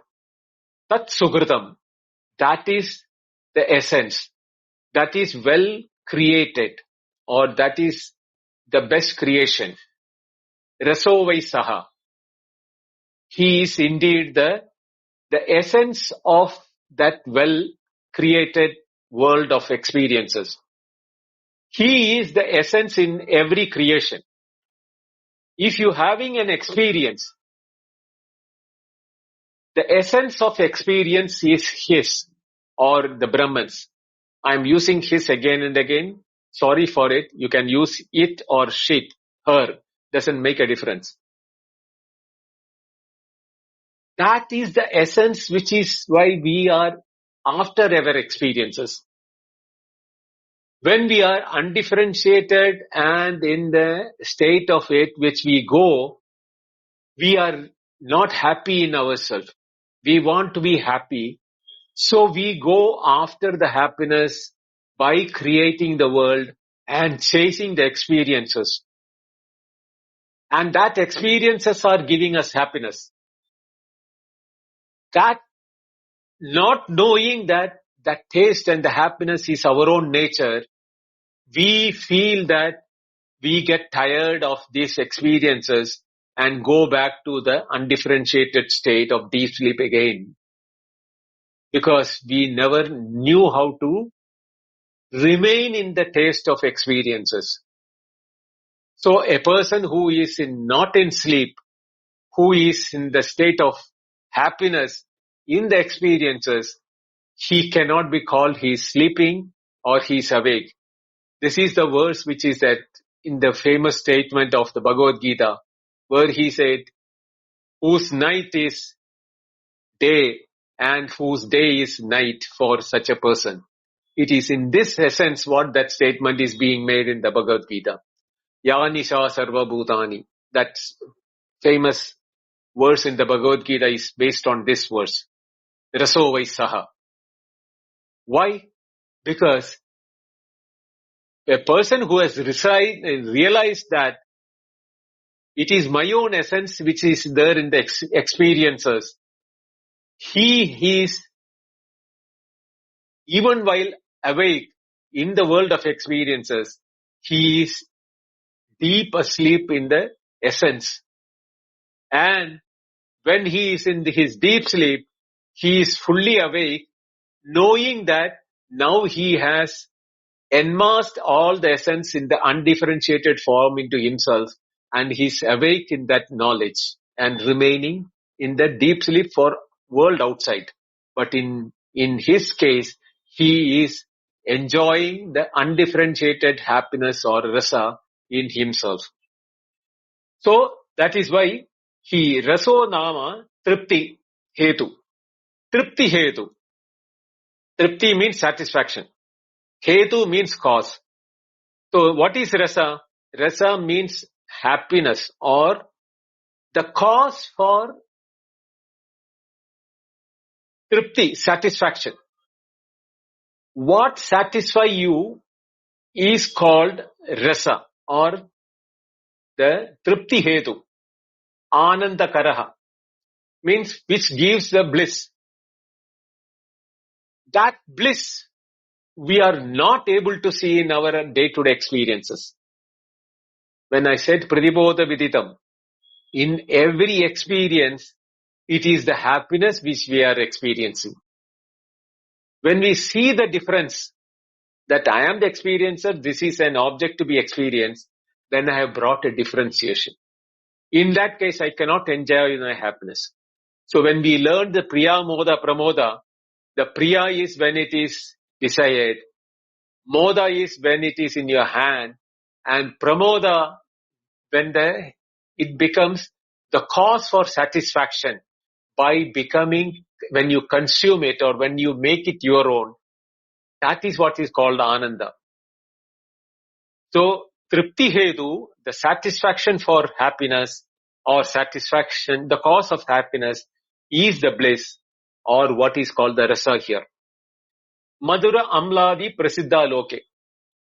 Tat Sukritam, that is the essence, that is well created or that is the best creation. Raso vai saha, he is indeed the essence of that well created world of experiences. He is the essence in every creation. If you having an experience, the essence of experience is his or the Brahman's. I am using his again and again. Sorry for it. You can use it or shit, her. Doesn't make a difference. That is the essence which is why we are after our experiences. When we are undifferentiated and in the state of it which we go, we are not happy in ourselves. We want to be happy. So we go after the happiness by creating the world and chasing the experiences. And that experiences are giving us happiness. That not knowing that taste and the happiness is our own nature, we feel that we get tired of these experiences and go back to the undifferentiated state of deep sleep again. Because we never knew how to remain in the taste of experiences. So a person who is not in sleep, who is in the state of happiness in the experiences, he cannot be called he is sleeping or he is awake. This is the verse which is that in the famous statement of the Bhagavad Gita, where he said, whose night is day and whose day is night for such a person. It is in this essence what that statement is being made in the Bhagavad Gita. Yanisha sarva bhutani. That famous verse in the Bhagavad Gita is based on this verse. Raso vai saha. Why? Because a person who has realized that it is my own essence which is there in the experiences, he is even while awake in the world of experiences, he is deep asleep in the essence. And when he is in his deep sleep, he is fully awake, knowing that now he has enmasked all the essence in the undifferentiated form into himself, and he's awake in that knowledge and remaining in the deep sleep for world outside. But in his case, he is enjoying the undifferentiated happiness or rasa in himself. So that is why he raso nama tripti hetu. Tripti hetu. Tripti means satisfaction. Hetu means cause. So what is rasa? Rasa means happiness or the cause for tripti, satisfaction. What satisfies you is called rasa or the tripti hetu. Ananda karaha means which gives the bliss. That bliss we are not able to see in our day-to-day experiences. When I said pratibodha viditam, in every experience, it is the happiness which we are experiencing. When we see the difference that I am the experiencer, this is an object to be experienced, then I have brought a differentiation. In that case, I cannot enjoy my happiness. So when we learn the priya, moda, pramoda, the priya is when it is desired, moda is when it is in your hand, and pramoda when it becomes the cause for satisfaction by becoming, when you consume it or when you make it your own. That is what is called ananda. So tripti hetu, the satisfaction for happiness or satisfaction, the cause of happiness is the bliss or what is called the rasa here. Madhura amladi prasiddha loke.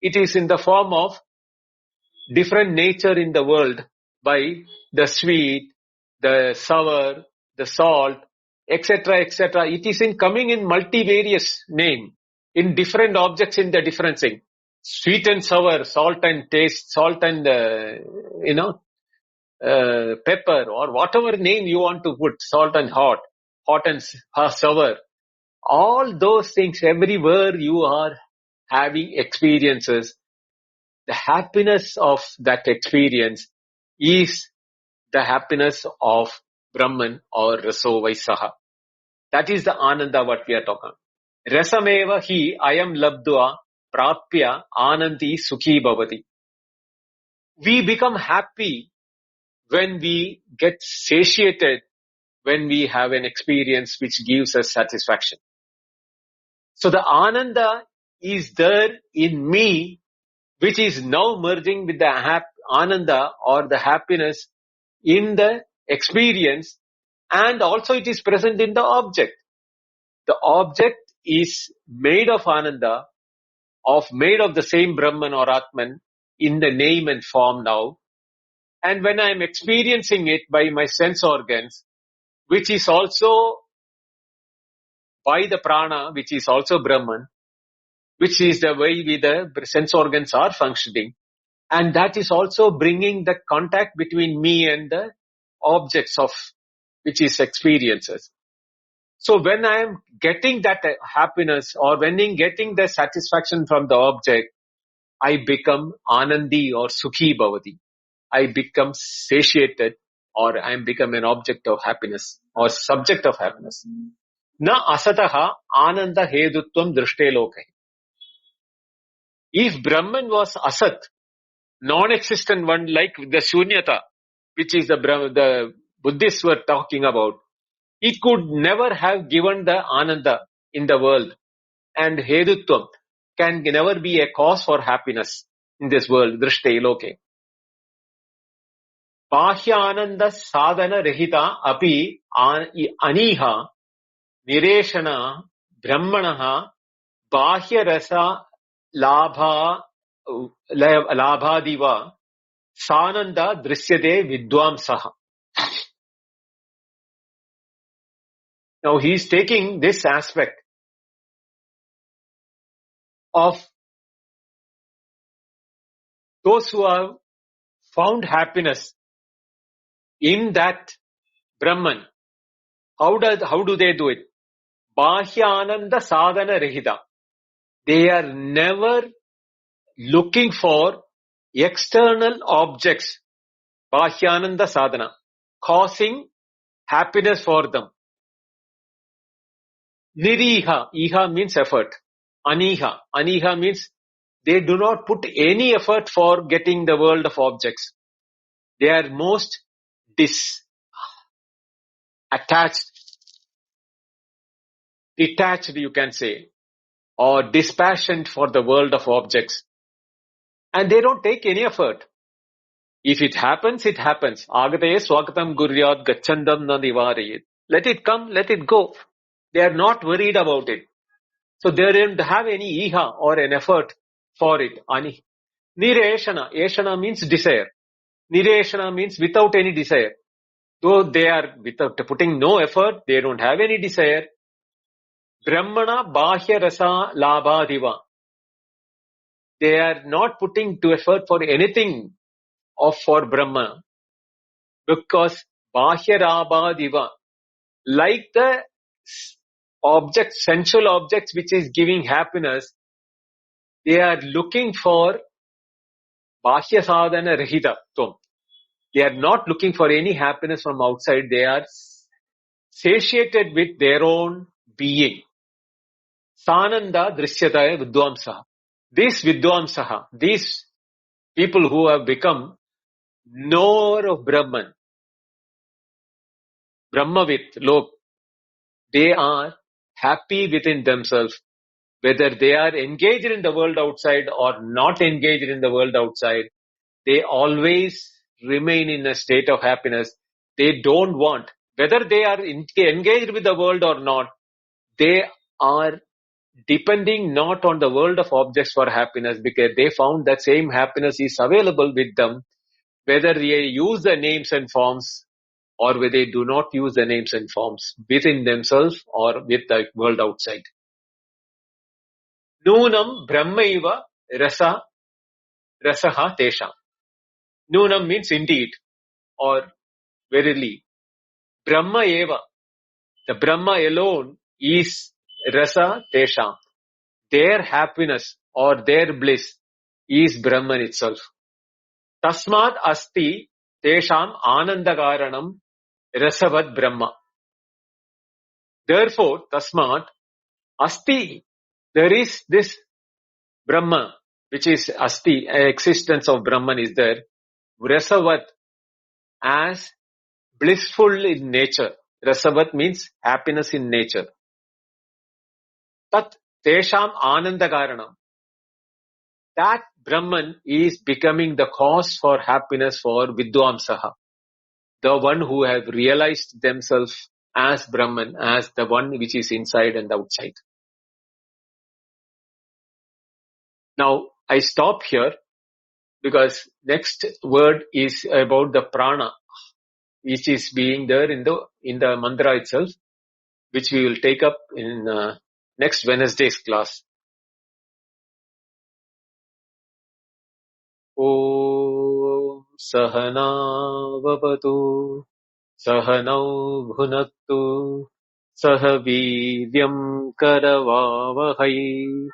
It is in the form of different nature in the world by the sweet, the sour, the salt, etc., etc. It is in coming in multivarious name, in different objects in the different thing. Sweet and sour, salt and taste, salt and, pepper or whatever name you want to put, salt and hot, hot and sour. All those things, everywhere you are having experiences, the happiness of that experience is the happiness of Brahman or Raso Vaisaha. That is the Ananda what we are talking. Rasameva hi ayam labdva prapya anandi sukhi bhavati. We become happy when we get satiated, when we have an experience which gives us satisfaction. So the Ananda is there in me, which is now merging with the Ananda or the happiness in the experience, and also it is present in the object. The object is made of Ananda, made of the same Brahman or Atman in the name and form now. And when I am experiencing it by my sense organs, which is also by the prana, which is also Brahman, which is the way the sense organs are functioning, and that is also bringing the contact between me and the objects of which is experiences. So when I am getting that happiness or when I'm getting the satisfaction from the object, I become anandi or sukhi bhavati. I become satiated or I become an object of happiness or subject of happiness. Na asataha ananda hedutvam drishte lokai. If Brahman was asat, non-existent one like the shunyata, which is the Buddhists were talking about, it could never have given the ananda in the world, and hedutvam can never be a cause for happiness in this world. Drishte loke. Bahya ananda sadhana rahita api aniha nireshana brahmanaha bahya rasa labhadiva sananda drishyate vidwamsaha. Now he is taking this aspect. of those who have found happiness in that Brahman. How do they do it? Bahyananda sadhana rahita. They are never looking for external objects, Bahyananda sadhana, causing happiness for them. Niriha, iha means effort. Aniha means they do not put any effort for getting the world of objects. They are most detached, you can say, or dispassionate for the world of objects. And they don't take any effort. If it happens, it happens. Agataye swagatam guryat gachandam na nivarayet. Let it come, let it go. They are not worried about it. So they don't have any iha or an effort for it. Nireshana. Eshana means desire. Nireshana means without any desire. Though they are without putting no effort, they don't have any desire. Brahmana bahya rasa labhadiva. They are not putting to effort for anything for Brahma. Because bahya labhadiva, like the objects, sensual objects which is giving happiness, they are looking for bahya sadhana rahita. They are not looking for any happiness from outside. They are satiated with their own being. Sananda drishyataya vidwamsaha. These people who have become knower of Brahman, Brahmavit, Lok, they are happy within themselves. Whether they are engaged in the world outside or not engaged in the world outside, they always remain in a state of happiness. They don't want, whether they are engaged with the world or not, they are depending not on the world of objects for happiness, because they found that same happiness is available with them, whether they use the names and forms or whether they do not use the names and forms within themselves or with the world outside. Nunam brahmaiva rasaha tesha. Nunam means indeed or verily. Brahma eva, the Brahma alone is rasa tesha. Their happiness or their bliss is Brahman itself. Tasmat asti tesham anandagaranam rasavad Brahma. Therefore, tasmat asti, there is this Brahma, which is asti, existence of Brahman is there, rasavat, as blissful in nature. Rasavat means happiness in nature. Tat tesham anandagaranam. That Brahman is becoming the cause for happiness for Vidwamsaha, the one who have realized themselves as Brahman, as the one which is inside and outside. Now, I stop here because next word is about the prana, which is being there in the mantra itself, which we will take up in next Wednesday's class. Om Sahana Vavatu Sahanau Bhunattu Sahavidyam Karavavahai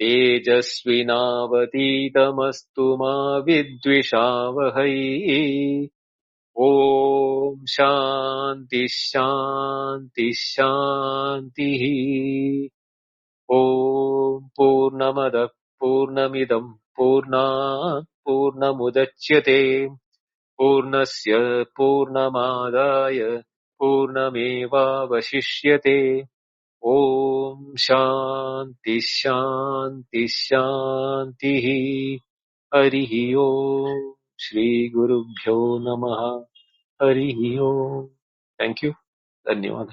Tejasvinavaditamastu ma vidvishavahai. Om Shanti Shanti Shanti. Om Purnamada Purnamidam Purnat Purnamudachyate Purnasya Purnamadaya Purnameva Vashishyate. Om Shanti Shanti Shanti. Harihi Om. Shri Gurubhyo Namaha. Harihi Om. Thank you. Dhanyawad.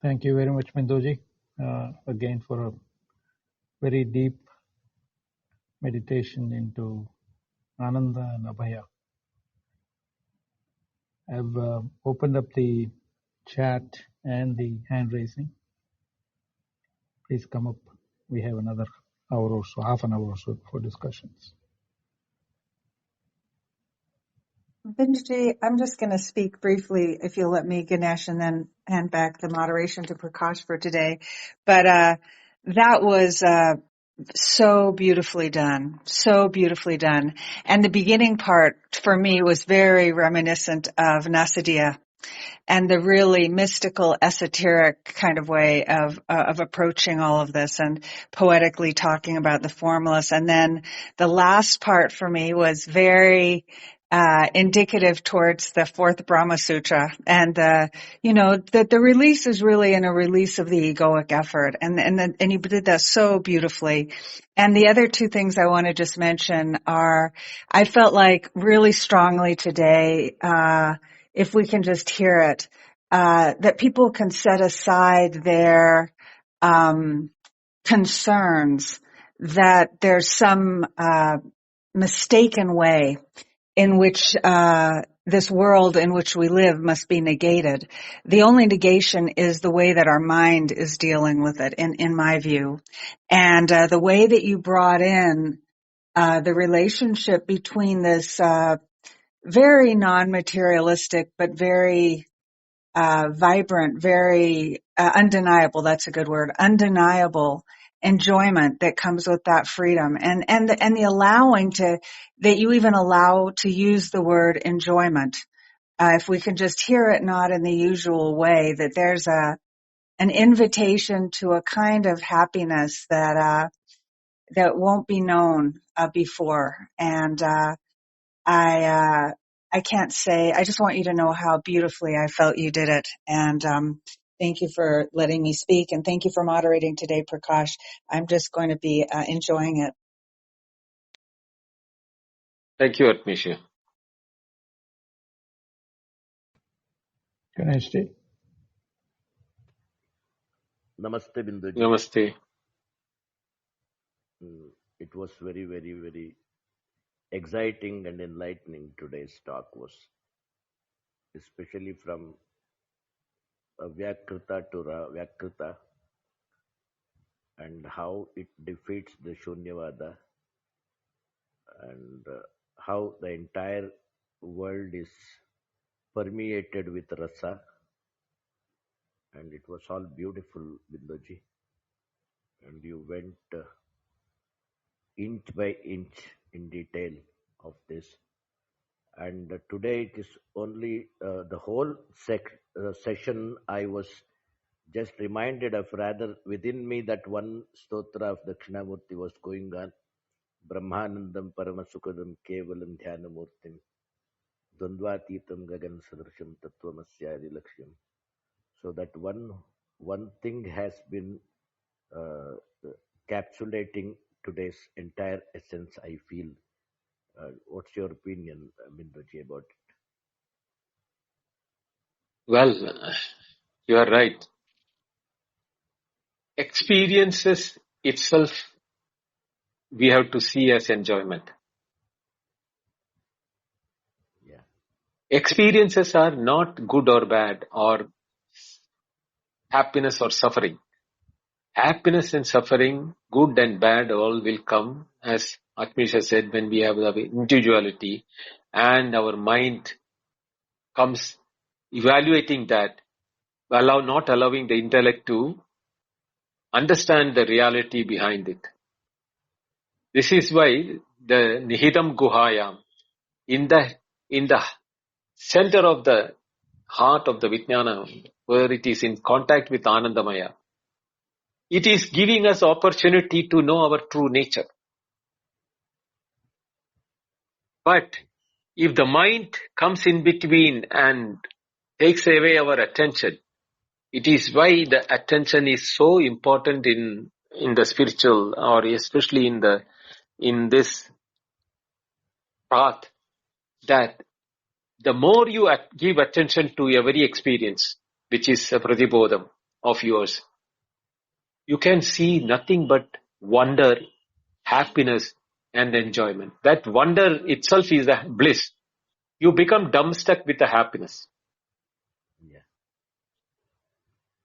Thank you very much, Mindoji, again for a very deep meditation into Ananda and Abhaya. I've opened up the chat and the hand raising, please come up. We have another hour or so, half an hour or so for discussions. Benji, I'm just going to speak briefly, if you'll let me, Ganesh, and then hand back the moderation to Prakash for today. But that was so beautifully done. So beautifully done. And the beginning part, for me, was very reminiscent of Nasadiya and the really mystical, esoteric kind of way of approaching all of this and poetically talking about the formless. And then the last part for me was very indicative towards the fourth Brahma Sutra, and that the release is really in a release of the egoic effort, and you did that so beautifully. And the other two things I want to just mention are, I felt like really strongly today, if we can just hear it, that people can set aside their concerns that there's some mistaken way in which this world in which we live must be negated. The only negation is the way that our mind is dealing with it, in my view. And the way that you brought in the relationship between this very non-materialistic but very vibrant, very undeniable, that's a good word, undeniable enjoyment that comes with that freedom, and the allowing that you even allow to use the word enjoyment. If we can just hear it not in the usual way, that there's an invitation to a kind of happiness that won't be known before. And I can't say, I just want you to know how beautifully I felt you did it. And thank you for letting me speak, and thank you for moderating today, Prakash. I'm just going to be enjoying it. Thank you, Atmisha. Ganesh ji. Namaste, Binduji. Namaste. It was very, very, very exciting and enlightening. Today's talk was, especially from Vyakrita to Vyakrita, and how it defeats the Shunyavada, and how the entire world is permeated with rasa. And it was all beautiful, Binduji. And you went inch by inch in detail of this. And today it is only the whole session I was just reminded of, rather within me, that one stotra of Dakshinamurti was going on. Brahmanandam Paramasukadam Kevalam Dhyanamurtim Dvandvatitam Gagan Sadrasham Tattvamasya Laksham. So that one thing has been capsulating today's entire essence, I feel. What's your opinion, Binduji, about it? Well, you are right. Experiences itself we have to see as enjoyment. Yeah. Experiences are not good or bad, or happiness or suffering. Happiness and suffering, good and bad, all will come, as Atmisha said, when we have the individuality and our mind comes evaluating that, not allowing the intellect to understand the reality behind it. This is why the Nihidam Guhayam, in the center of the heart of the Vijnana, where it is in contact with Anandamaya, it is giving us opportunity to know our true nature. But if the mind comes in between and takes away our attention, it is why the attention is so important in the spiritual, or especially in this path, that the more you give attention to every experience, which is a pratibodham of yours, you can see nothing but wonder, happiness, and enjoyment. That wonder itself is a bliss. You become dumbstruck with the happiness. Yeah.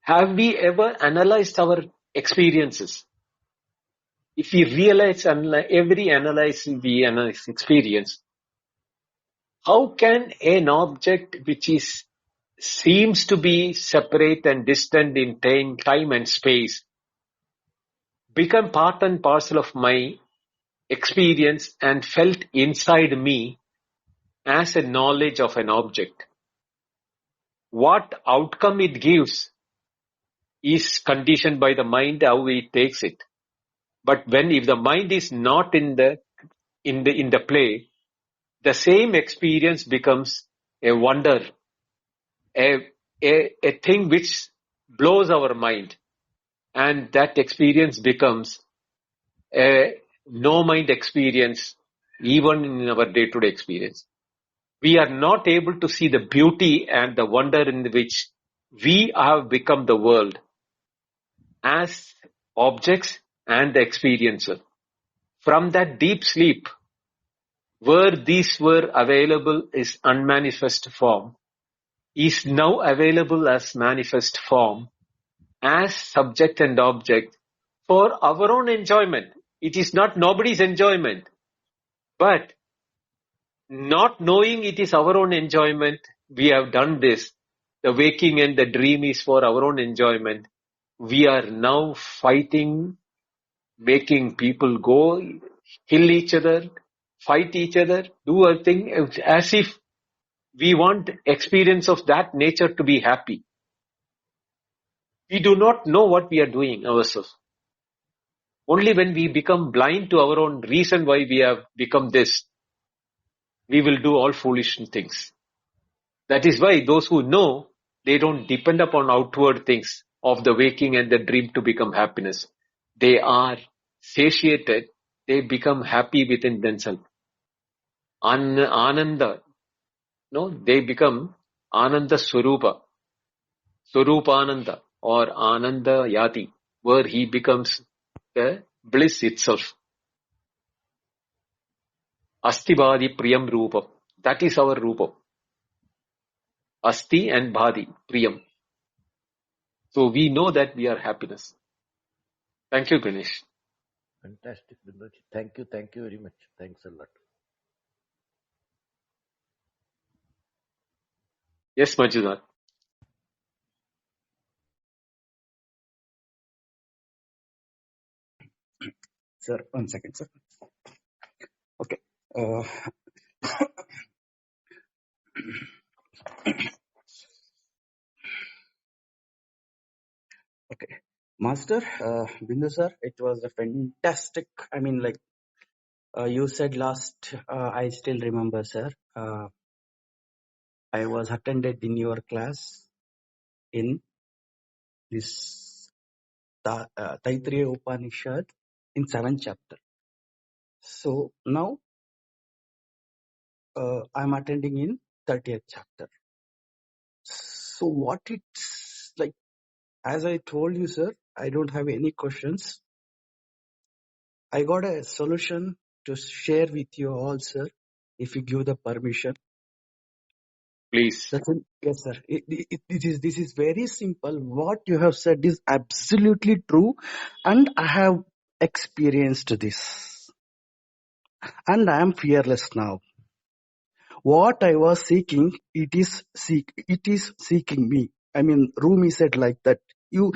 Have we ever analyzed our experiences? If we realize every analysis we analyze experience, how can an object which seems to be separate and distant in time and space become part and parcel of my experience and felt inside me as a knowledge of an object? What outcome it gives is conditioned by the mind, how it takes it. But if the mind is not in the play, the same experience becomes a wonder, a thing which blows our mind, and that experience becomes a no-mind experience, even in our day-to-day experience. We are not able to see the beauty and the wonder in which we have become the world as objects and the experiencer. From that deep sleep, where these were available as unmanifest form, is now available as manifest form, as subject and object, for our own enjoyment. It is not nobody's enjoyment, but not knowing it is our own enjoyment, we have done this. The waking and the dream is for our own enjoyment. We are now fighting, making people go, kill each other, fight each other, do a thing as if we want experience of that nature to be happy. We do not know what we are doing ourselves. Only when we become blind to our own reason why we have become this, we will do all foolish things. That is why those who know, they don't depend upon outward things of the waking and the dream to become happiness. They are satiated. They become happy within themselves. Ananda. No, they become Ananda Swarupa. Swarupananda or Ananda Yati, where he becomes the bliss itself. Asti Bhadi Priyam Rupa. That is our Rupa. Asti and Bhadi, Priyam. So we know that we are happiness. Thank you, Ganesh. Fantastic, Binduji. Thank you very much. Thanks a lot. Yes, Majidar. Sir, 1 second, sir. Okay. Uh, okay. Master, Bindu sir, it was a fantastic, you said last, I still remember, sir. I was attended in your class in this Taittareeya Upanishad in 7th chapter. So now I'm attending in 30th chapter. So what it's like, as I told you, sir, I don't have any questions. I got a solution to share with you all, sir, if you give the permission. Please. Yes, sir. This is very simple. What you have said is absolutely true, and I have experienced this. And I am fearless now. What I was seeking, it is seeking me. Rumi said like that. You,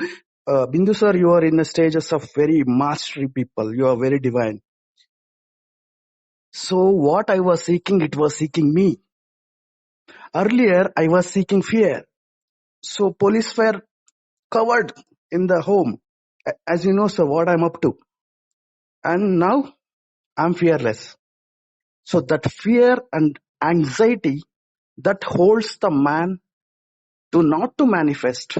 Bindu sir, you are in the stages of very mastery people. You are very divine. So what I was seeking, it was seeking me. Earlier, I was seeking fear. So police were covered in the home. As you know, sir, what I'm up to. And now I'm fearless. So that fear and anxiety that holds the man to not to manifest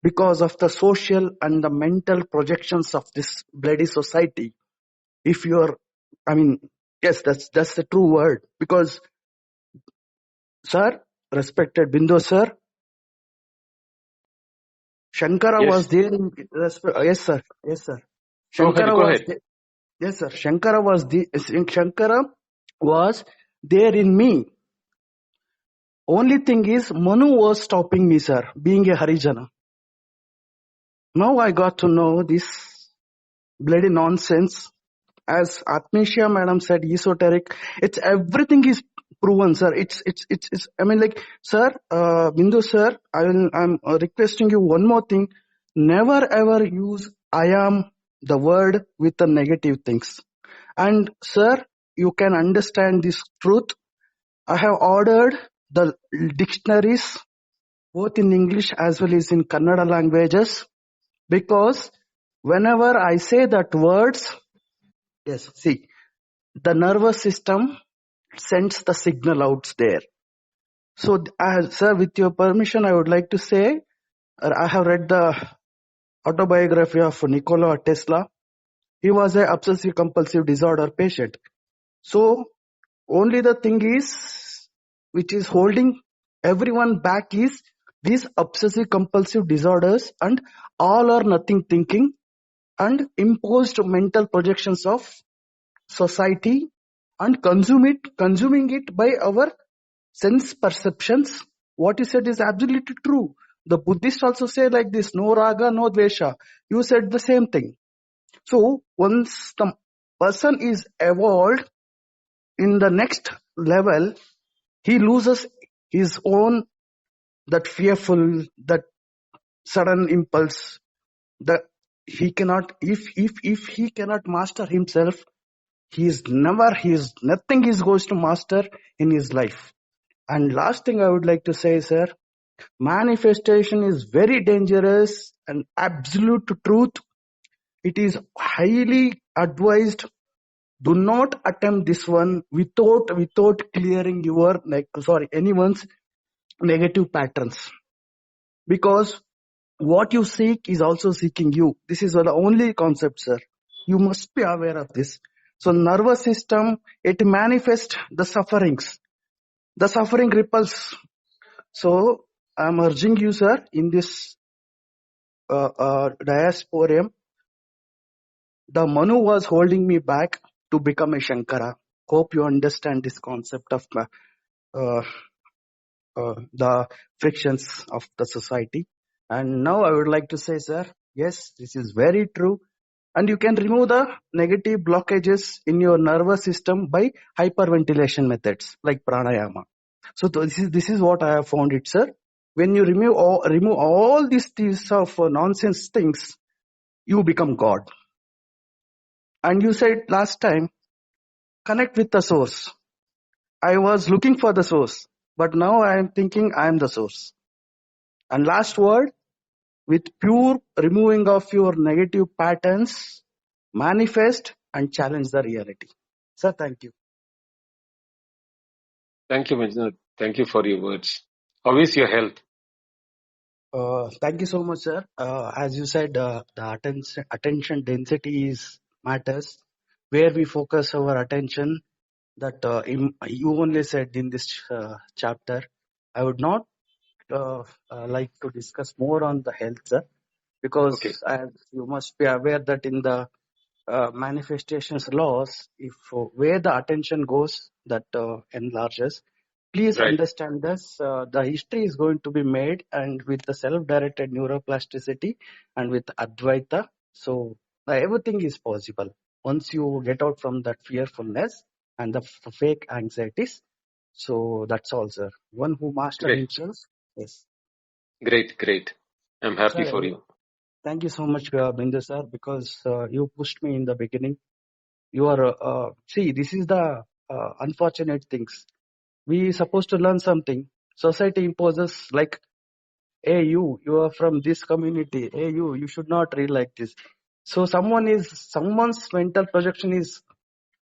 because of the social and the mental projections of this bloody society. If you're, yes, that's the true word. Because, sir, respected Bindu sir, Shankara Yes. was there in, yes sir. Shankara Go was ahead. there. Yes sir. Shankara was there in me. Only thing is Manu was stopping me, sir, being a Harijana. Now I got to know this bloody nonsense. As Atmisha madam said, esoteric. It's everything is proven, sir. It's. I mean, like, sir, Bindu sir, I'm requesting you one more thing. Never ever use I am the word with the negative things. And sir, you can understand this truth. I have ordered the dictionaries both in English as well as in Kannada languages, because whenever I say that words, yes, see, the nervous system sends the signal out there. So, sir, with your permission, I would like to say, I have read the autobiography of Nikola Tesla. He was a obsessive compulsive disorder patient. So, only the thing is, which is holding everyone back is these obsessive compulsive disorders and all or nothing thinking and imposed mental projections of society and consuming it by our sense perceptions. What you said is absolutely true. The Buddhists also say like this, no raga, no dvesha. You said the same thing. So once the person is evolved in the next level, he loses his own, that fearful, that sudden impulse, that he cannot, if he cannot master himself, nothing is going to master in his life. And last thing I would like to say, sir, manifestation is very dangerous and absolute truth. It is highly advised. Do not attempt this one without clearing your anyone's negative patterns, because what you seek is also seeking you. This is the only concept, sir. You must be aware of this. So nervous system, it manifests the sufferings. The suffering ripples. So I'm urging you, sir, in this diasporium, the Manu was holding me back to become a Shankara. Hope you understand this concept of the frictions of the society. And now I would like to say, sir, yes, this is very true. And you can remove the negative blockages in your nervous system by hyperventilation methods like pranayama. So this is what I have found it, sir. When you remove all these of nonsense things, you become God. And you said last time, connect with the source. I was looking for the source, but now I am thinking I am the source. And last word, with pure removing of your negative patterns, manifest and challenge the reality. Sir, thank you. Thank you, Manjunath. Thank you for your words. How is your health? Thank you so much, sir. As you said, the attention density is matters. Where we focus our attention, that you only said in this chapter. I would not like to discuss more on the health, sir, because Okay. as you must be aware that in the manifestations laws, if where the attention goes, that enlarges. Please Right. understand this. The history is going to be made, and with the self-directed neuroplasticity and with Advaita, so everything is possible once you get out from that fearfulness and the fake anxieties. So that's all, sir. One who master Great. himself. Yes. Great. I'm happy Sir, for you. thank you so much, Bindu sir, because you pushed me in the beginning. You are, see, this is the unfortunate things. We supposed to learn something. Society imposes like, hey, you are from this community. Hey, you should not read like this. So someone's mental projection is,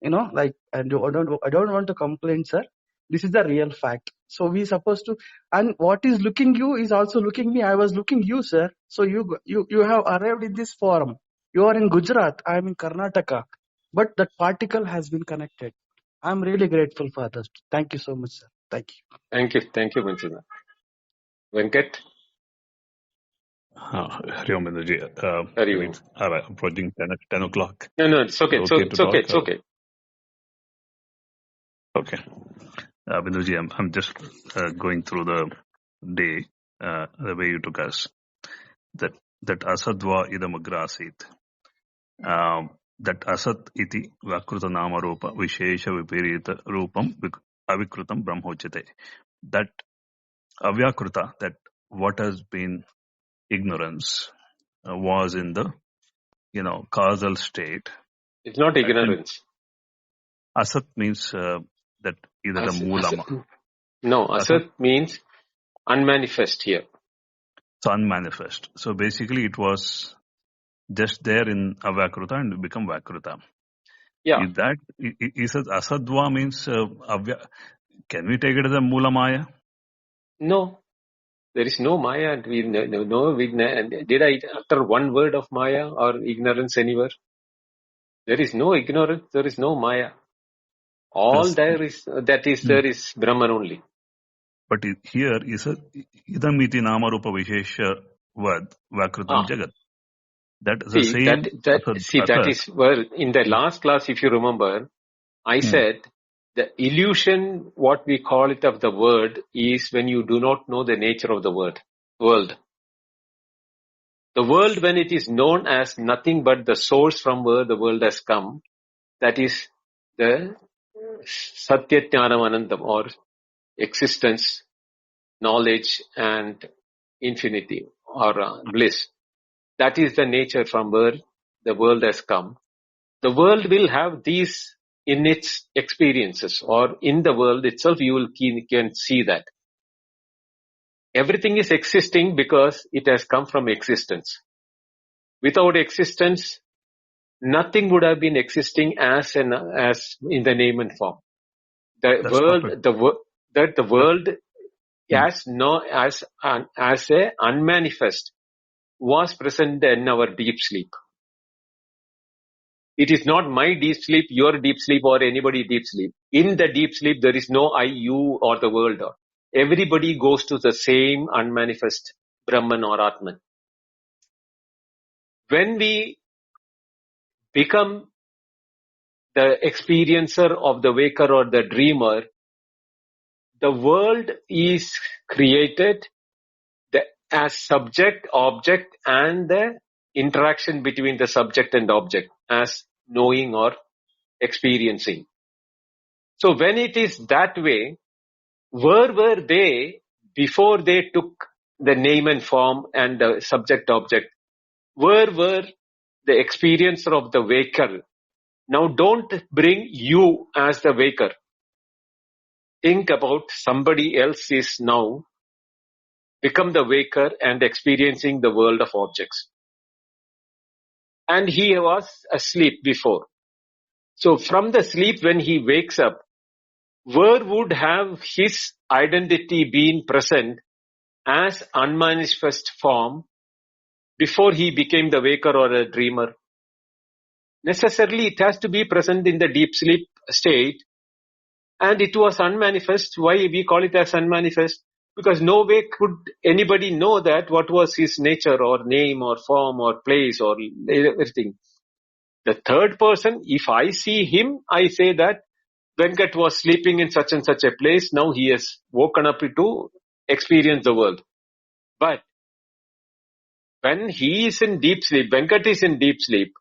like, and I don't want to complain, sir. This is the real fact. So we supposed to, and what is looking you is also looking me. I was looking you, sir. So you have arrived in this forum. You are in Gujarat. I am in Karnataka. But that particle has been connected. I'm really grateful for that. Thank you so much, sir. Thank you. Thank you, Manjunath. Venkat, Hari Om Binduji. are I mean, you? approaching 10 o'clock. No, it's okay. Is it okay to talk? It's okay. Okay. Binduji, I'm just going through the day, the way you took us. That that asadva idamagrasit. That asat iti vakruta nama rupa vishesha vipirita rupam avikrutam brahmochite. That avyakruta, that what has been ignorance, was in the causal state. It's not That means ignorance. asat means that either the mulama. No, Asat, asat means unmanifest here. so unmanifest. So basically it was just there in avyakruta and become vakruta. Yeah. Is that is asadva means can we take it as a mula maya? No, there is no Maya. And did I utter one word of Maya or ignorance anywhere? There is no ignorance. There is no Maya. All there is Brahman only. But here is a idam iti nama rupa vishesha vad vakrutam jagat. That is the same. That is well, in the last class, if you remember, I said the illusion, what we call it of the word, is when you do not know the nature of the world. The world, when it is known as nothing but the source from where the world has come, that is the Satyajnanam Anandam, or existence, knowledge, and infinity, or bliss. That is the nature from where the world has come. The world will have these in its experiences, or in the world itself you can see that. Everything is existing because it has come from existence. Without existence, nothing would have been existing as in the name and form. The world as a unmanifest was present in our deep sleep. It is not my deep sleep, your deep sleep, or anybody deep sleep. In the deep sleep, there is no I, you, or the world. Everybody goes to the same unmanifest Brahman or Atman. When we become the experiencer of the waker or the dreamer, the world is created as subject, object, and the interaction between the subject and object as knowing or experiencing. So when it is that way, where were they before they took the name and form and the subject object? Where were the experiencer of the waker? Now don't bring you as the waker. Think about somebody else is now become the waker and experiencing the world of objects. And he was asleep before. So from the sleep, when he wakes up, where would have his identity been present as unmanifest form before he became the waker or a dreamer? Necessarily, it has to be present in the deep sleep state, and it was unmanifest. Why we call it as unmanifest? Because no way could anybody know that what was his nature or name or form or place or everything. The third person, if I see him, I say that Venkat was sleeping in such and such a place. Now he has woken up to experience the world. But when he is in deep sleep, Venkat is in deep sleep,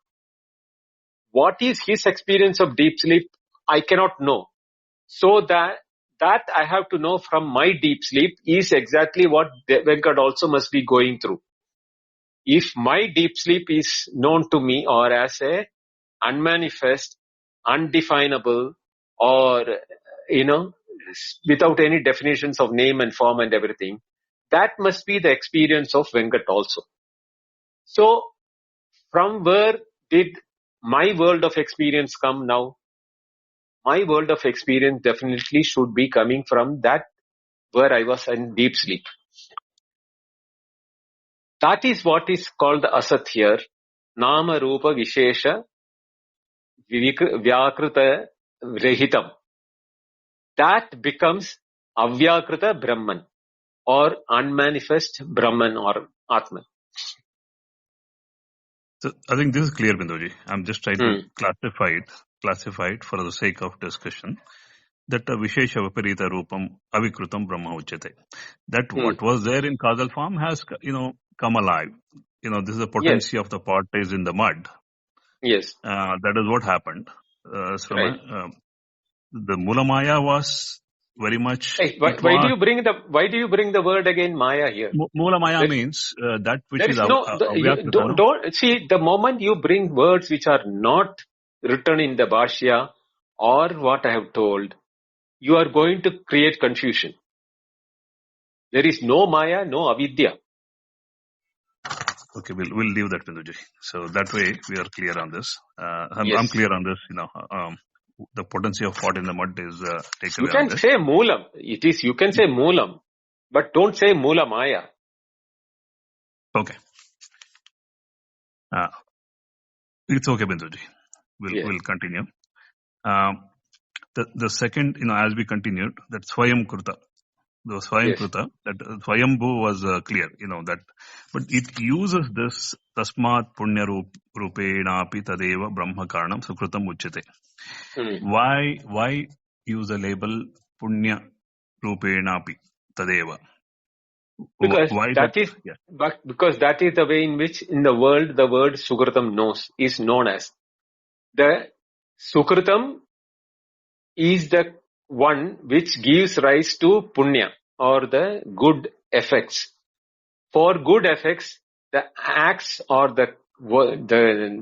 what is his experience of deep sleep? I cannot know. So that I have to know from my deep sleep is exactly what Venkat also must be going through. If my deep sleep is known to me or as a unmanifest, undefinable, or, without any definitions of name and form and everything, that must be the experience of Venkat also. So, from where did my world of experience come now? My world of experience definitely should be coming from that where I was in deep sleep. That is what is called the asat here. Nama Rupa Vishesha Vyakruta Rehitam. That becomes Avyakruta Brahman, or unmanifest Brahman or Atman. So I think this is clear, Binduji. I'm just trying to classify it for the sake of discussion. That Vishesha Viparita Rupam Avikrutam Brahma Uchate. That what was there in causal form has, come alive. This is the Yes. potency of the pot is in the mud. Yes. That is what happened. Right. The Mula Maya was very much, Hey, it why do was, you bring the word again Maya here? Mula Maya There, means that which there is is no, you Avyakrita, no? don't see, the moment you bring words which are not written in the Bhashya or what I have told, you are going to create confusion. There is no Maya, no Avidya. Okay, we'll leave that, Binduji. So that way we are clear on this. I'm Yes. clear on this. The potency of pot in the mud is take You away on can this. say Moolam. You can say Moolam, but don't say Moola Maya. Okay. It's okay, Binduji. We'll continue. The second, as we continued, that Swayam Kruta. The Swayam Yes. Kruta, that Swayambhu was clear, that, but it uses this Tasmat Punya Rupena Api Tadeva Brahma Karanam Sukrutam Uchyate. Why use the label Punya Rupena Api Tadeva? Because Why that is, yeah. because that is the way in which in the world the word Sukritam is known as. The Sukritam is the one which gives rise to Punya or the good effects. For good effects, the acts or the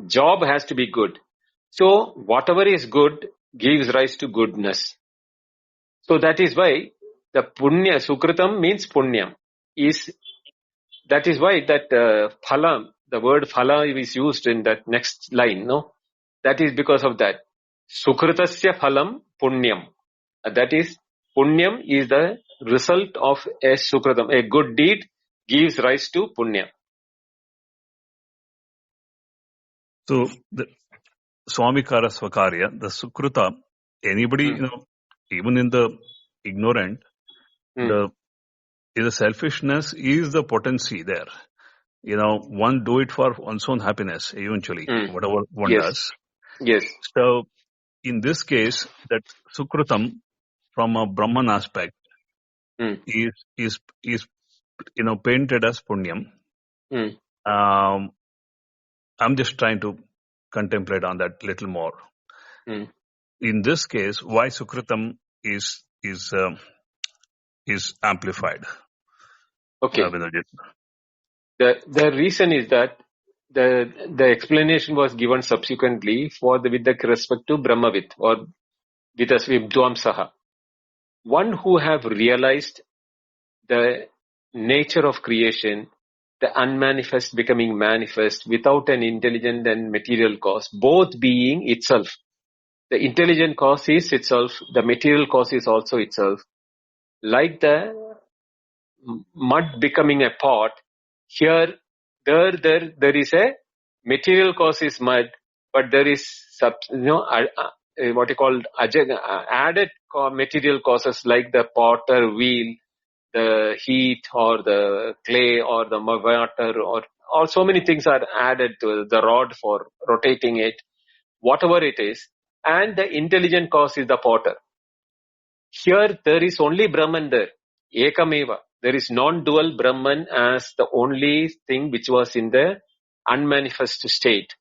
job has to be good. So whatever is good gives rise to goodness. So that is why the Punya, Sukritam means Punyam. That is why that phala, the word phala is used in that next line, no? That is because of that. Sukritasya phalam punyam. That is, punyam is the result of a sukritam. A good deed gives rise to punya. So the Swamikara Swakarya, the Sukruta, anybody, even in the ignorant, the selfishness is the potency there. One do it for one's own happiness eventually, whatever one does. Yes. So in this case, that Sukrutam from a Brahman aspect is painted as Punyam. I'm just trying to contemplate on that little more. In this case, why Sukritam is amplified? Okay. The reason is that the explanation was given subsequently with the respect to Brahmavit or with us Vidwamsaha. One who have realized the nature of creation, the unmanifest becoming manifest without an intelligent and material cause, both being itself. The intelligent cause is itself, the material cause is also itself. Like the mud becoming a pot, here, there is a material cause is mud, but there is what you call added material causes like the potter wheel, the heat or the clay or the water or so many things are added to the rod for rotating it, whatever it is, and the intelligent cause is the potter. Here there is only Brahman there, Ekameva. There is non-dual Brahman as the only thing which was in the unmanifest state.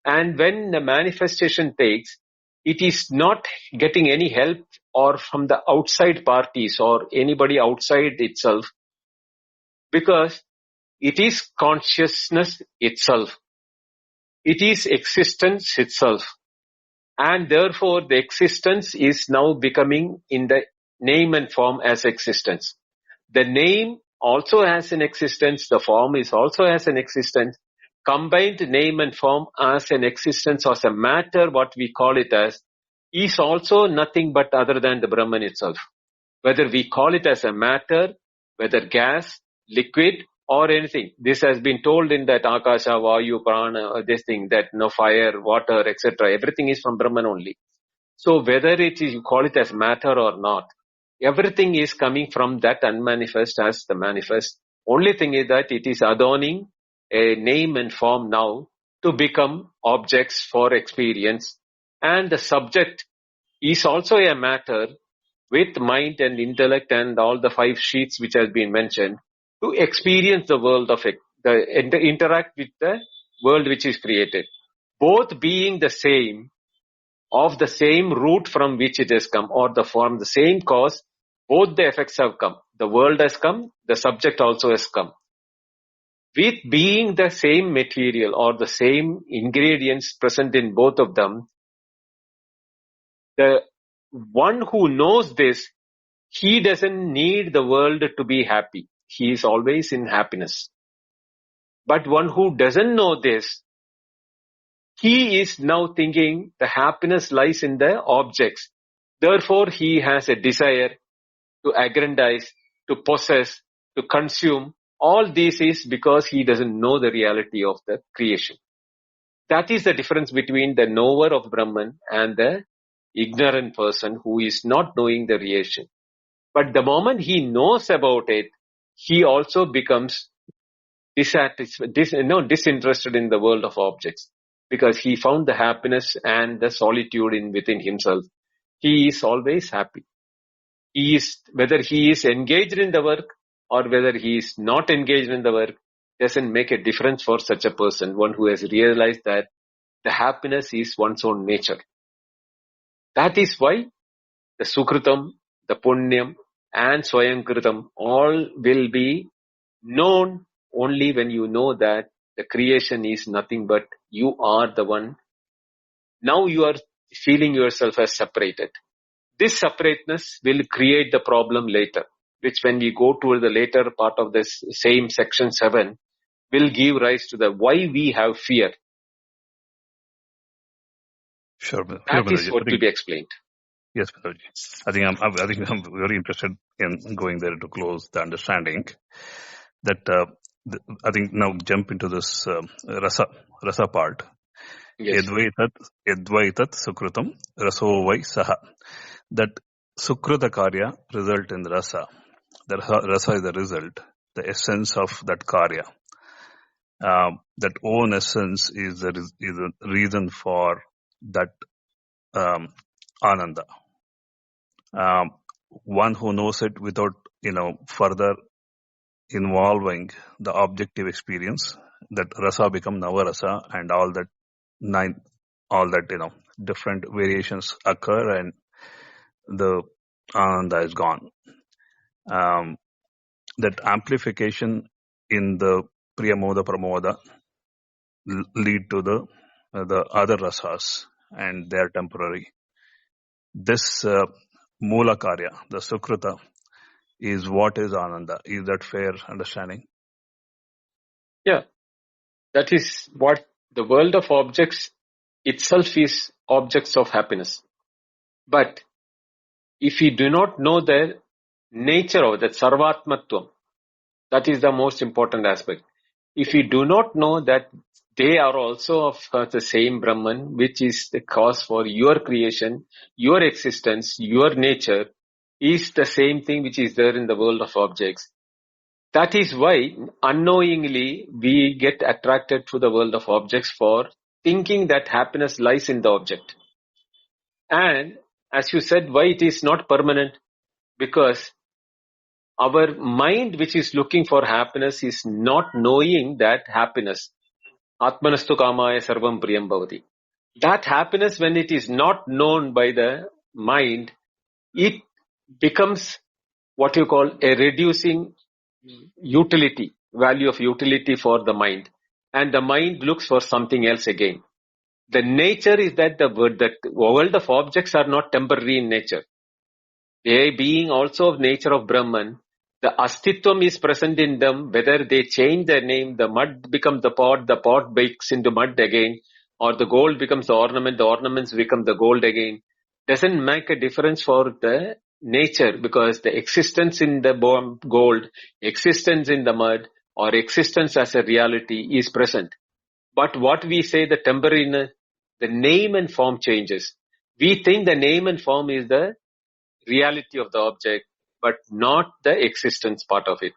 And when the manifestation takes, it is not getting any help or from the outside parties or anybody outside itself, because it is consciousness itself. It is existence itself. And therefore the existence is now becoming in the name and form as existence. The name also has an existence, the form is also has an existence. Combined name and form as an existence, as a matter, what we call it as, is also nothing but other than the Brahman itself. Whether we call it as a matter, whether gas, liquid, or anything. This has been told in that Akasha, Vayu, Prana, this thing, that fire, water, etc. Everything is from Brahman only. So whether it is, you call it as matter or not, everything is coming from that unmanifest as the manifest. Only thing is that it is adorning a name and form now to become objects for experience. And the subject is also a matter with mind and intellect and all the 5 sheets which has been mentioned to experience the world of interact with the world which is created. Both being the same, of the same root from which it has come, or from the same cause, both the effects have come. The world has come, the subject also has come. With being the same material or the same ingredients present in both of them, the one who knows this, he doesn't need the world to be happy. He is always in happiness. But one who doesn't know this, he is now thinking the happiness lies in the objects. Therefore, he has a desire to aggrandize, to possess, to consume. All this is because he doesn't know the reality of the creation. That is the difference between the knower of Brahman and the ignorant person who is not knowing the creation. But the moment he knows about it, he also becomes disinterested in the world of objects, because he found the happiness and the solitude within himself. He is always happy. Whether he is engaged in the work or whether he is not engaged in the work doesn't make a difference for such a person, one who has realized that the happiness is one's own nature. That is why the Sukritam, the Punyam and Swayankritam all will be known only when you know that the creation is nothing but you are the one. Now you are feeling yourself as separated. This separateness will create the problem later, which when we go to the later part of this same section 7, will give rise to the why we have fear. Sure. That is what will be explained. Yes, Prabhuji. I think I'm very interested in going there to close the understanding that I think now jump into this rasa part. Yes. Yadvaitat sukrutam raso vai saha. That sukruta karya result in rasa. The rasa is the result, the essence of that karya. That own essence is the reason for that ananda. One who knows it without further involving the objective experience, that rasa become navarasa, and all that different variations occur, and the ananda is gone. That amplification in the priyamoda pramoda lead to the other rasas, and they are temporary. This mula karya, the sukruta, is what is ananda. Is that fair understanding? Yeah, that is what the world of objects itself is, objects of happiness. But if we do not know the nature of that sarvatmatvam, that is the most important aspect. If we do not know that they are also of the same Brahman, which is the cause for your creation, your existence, your nature, is the same thing which is there in the world of objects. That is why unknowingly we get attracted to the world of objects for thinking that happiness lies in the object. And as you said, why it is not permanent? Because our mind, which is looking for happiness, is not knowing that happiness. Atmanastu kamaya sarvam priyam bhavati. That happiness, when it is not known by the mind, it becomes what you call a reducing utility, value of utility for the mind. And the mind looks for something else again. The nature is that the world of objects are not temporary in nature. They being also of nature of Brahman, the astitvam is present in them, whether they change their name, the mud becomes the pot bakes into mud again, or the gold becomes the ornaments become the gold again. Doesn't make a difference for the nature, because the existence in the gold, existence in the mud, or existence as a reality is present. But what we say, the temporariness, the name and form changes. We think the name and form is the reality of the object, but not the existence part of it.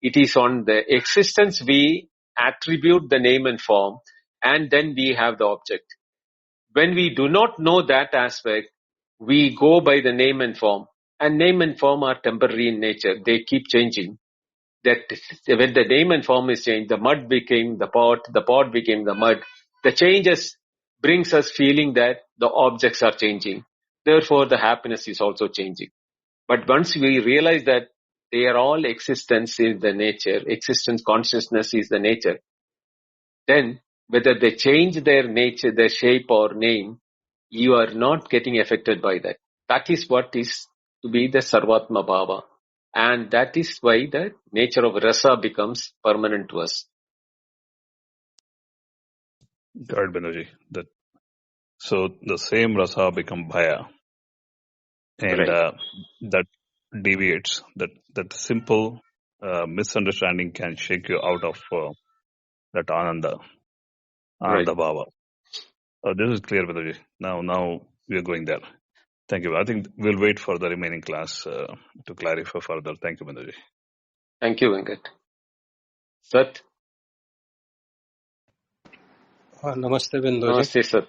It is on the existence we attribute the name and form, and then we have the object. When we do not know that aspect, we go by the name and form. And name and form are temporary in nature. They keep changing. that when the name and form is changed, the mud became the pot became the mud. The changes brings us feeling that the objects are changing. Therefore, the happiness is also changing. But once we realize that they are all existence is the nature, existence consciousness is the nature, then whether they change their nature, their shape or name, you are not getting affected by that. That is what is to be the Sarvatma Bhava. And that is why the nature of rasa becomes permanent to us. Got it, Banerjee. So the same rasa become bhaya, and Right, that deviates. That simple misunderstanding can shake you out of that ananda right. bhava. This is clear, Banerjee. Now we are going there. Thank you. I think we'll wait for the remaining class to clarify further. Thank you, Banerjee. Thank you, Venkat. Sat, Namaste, Binduji. namaste, Sat.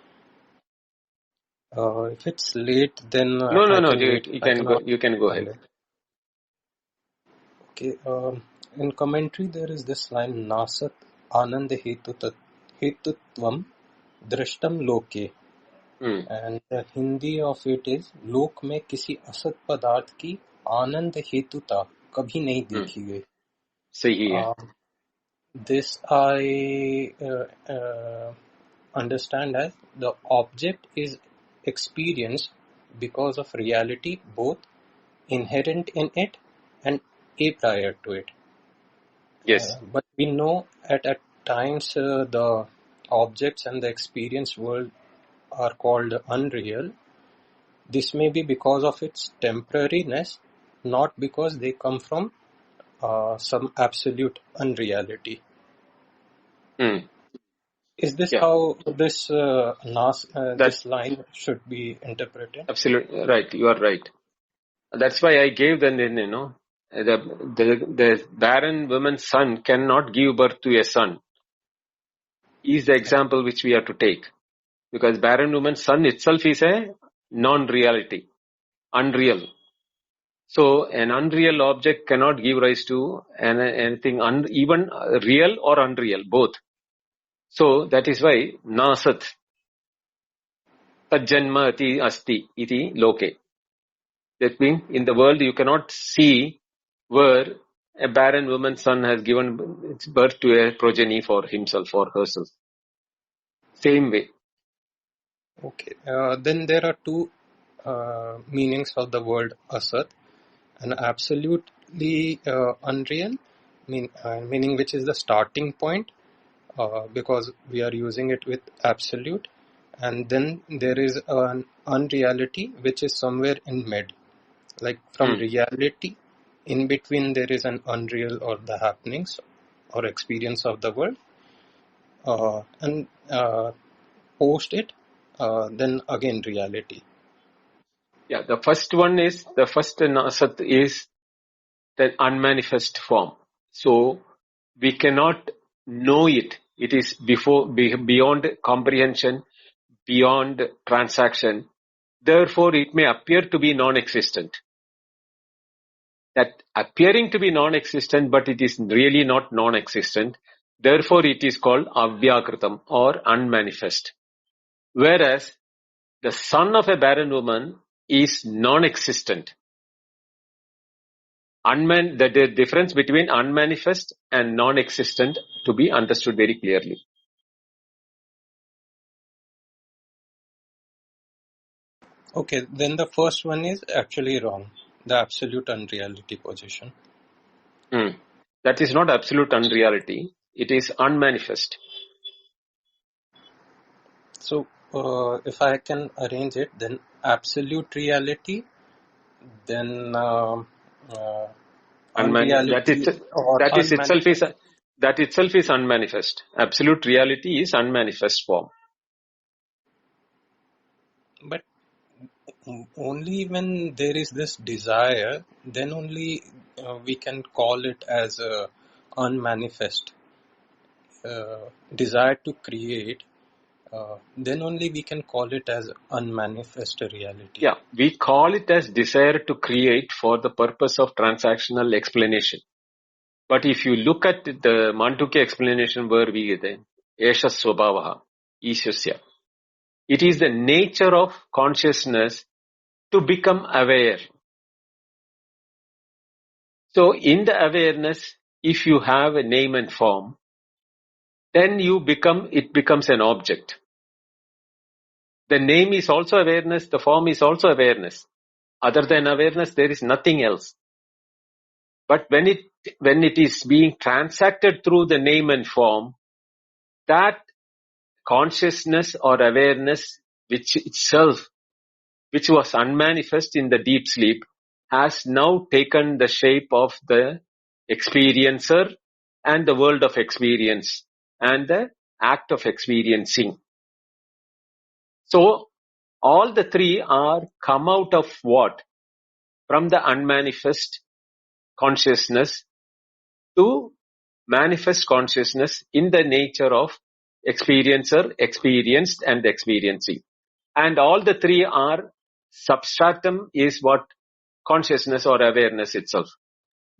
If it's late, then No, I no, can wait. you I can can go. ask You can go ahead. Sunday. Okay. In commentary, there is this line: "Nasat anand hetutvam drashtam loke," and the Hindi of it is: "लोक में किसी असत पदार्थ की आनंद हेतुता कभी नहीं देखी गई." सही है. This I understand as the object is experienced because of reality both inherent in it and a prior to it. Yes. But we know at times the objects and the experience world are called unreal. This may be because of its temporariness, not because they come from some absolute unreality. Is this how this this line should be interpreted? Absolutely right. You are right. That's why I gave the the barren woman's son cannot give birth to a son. Is the example which we have to take, because barren woman's son itself is a non-reality, unreal. So an unreal object cannot give rise to anything even real or unreal, both. So that is why nasat tajjanma ati asti iti loke. That means in the world you cannot see where a barren woman's son has given birth to a progeny for himself or herself. Same way. Okay. Then there are two meanings of the word asat: an absolutely unreal, meaning which is the starting point, because we are using it with absolute, and then there is an unreality which is somewhere in mid, like from reality in between there is an unreal or the happenings or experience of the world, and post it, then again reality. Yeah, the first nasat is the unmanifest form. So we cannot know it. It is beyond comprehension, beyond transaction. Therefore, it may appear to be non-existent. That appearing to be non-existent, but it is really not non-existent. Therefore, it is called avyakritam or unmanifest. Whereas the son of a barren woman is non-existent. The difference between unmanifest and non-existent to be understood very clearly. Okay, then the first one is actually wrong, the absolute unreality position. That is not absolute unreality. It is unmanifest. So if I can arrange it, then absolute reality, then unreality or unmanifest. That itself is unmanifest. Absolute reality is unmanifest form. But only when there is this desire, then only we can call it as a unmanifest desire to create. Then only we can call it as unmanifest reality. Yeah, we call it as desire to create for the purpose of transactional explanation. But if you look at the Mandukya explanation where we get Esha Swabhavaha, Ishasya, it is the nature of consciousness to become aware. So in the awareness, if you have a name and form, then it becomes an object. The name is also awareness, the form is also awareness. Other than awareness, there is nothing else. But when it is being transacted through the name and form, that consciousness or awareness, which was unmanifest in the deep sleep, has now taken the shape of the experiencer and the world of experience and the act of experiencing. So all the three are come out of what? From the unmanifest consciousness to manifest consciousness in the nature of experiencer, experienced and experiencing. And all the three are substratum is what? Consciousness or awareness itself.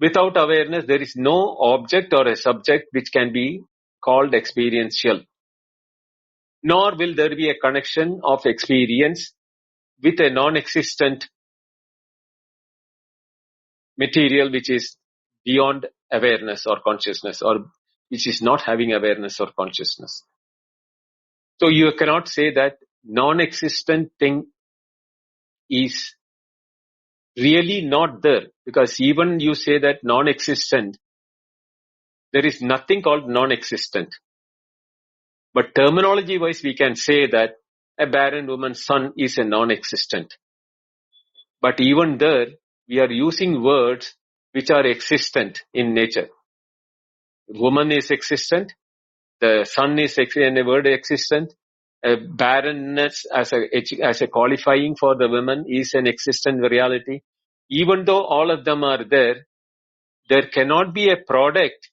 Without awareness, there is no object or a subject which can be called experiential. Nor will there be a connection of experience with a non-existent material which is beyond awareness or consciousness, or which is not having awareness or consciousness. So you cannot say that non-existent thing is really not there, because even you say that non-existent, there is nothing called non-existent. But terminology wise, we can say that a barren woman's son is a non-existent. But even there, we are using words which are existent in nature. Woman is existent, the son is in a word existent, barrenness as a qualifying for the woman is an existent reality. Even though all of them are there cannot be a product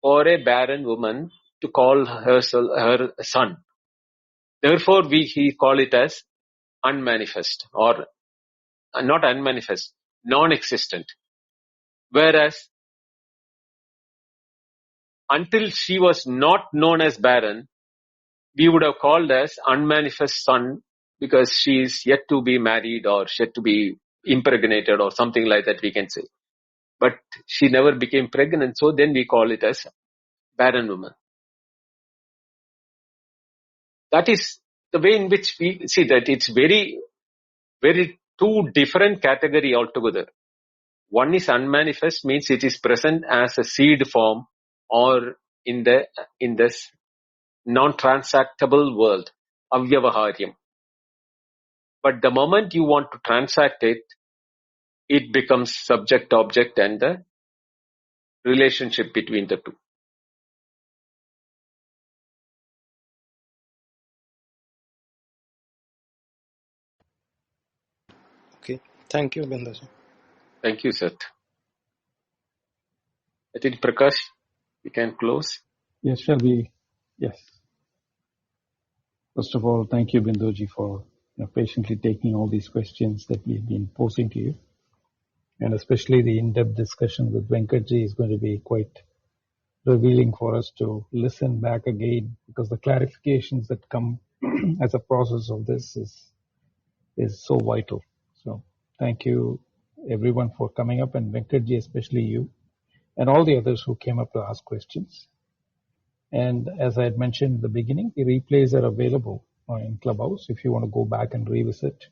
or a barren woman to call her son. Therefore, he call it as unmanifest, or not unmanifest, non-existent. Whereas, until she was not known as barren, we would have called as unmanifest son, because she is yet to be married or yet to be impregnated or something like that, we can say. But she never became pregnant, so then we call it as barren woman. That is the way in which we see that it's very, very two different category altogether. One is unmanifest, means it is present as a seed form or in this non-transactable world, avyavaharyam. But the moment you want to transact it, it becomes subject-object and the relationship between the two. Okay. Thank you, Binduji. Thank you, Seth. I think, Prakash, we can close. Yes, shall we? Yes. First of all, thank you, Binduji, for patiently taking all these questions that we've been posing to you. And especially the in-depth discussion with Venkatji is going to be quite revealing for us to listen back again, because the clarifications that come as a process of this is so vital. So thank you, everyone, for coming up, and Venkatji, especially you, and all the others who came up to ask questions. And as I had mentioned in the beginning, the replays are available in Clubhouse if you want to go back and revisit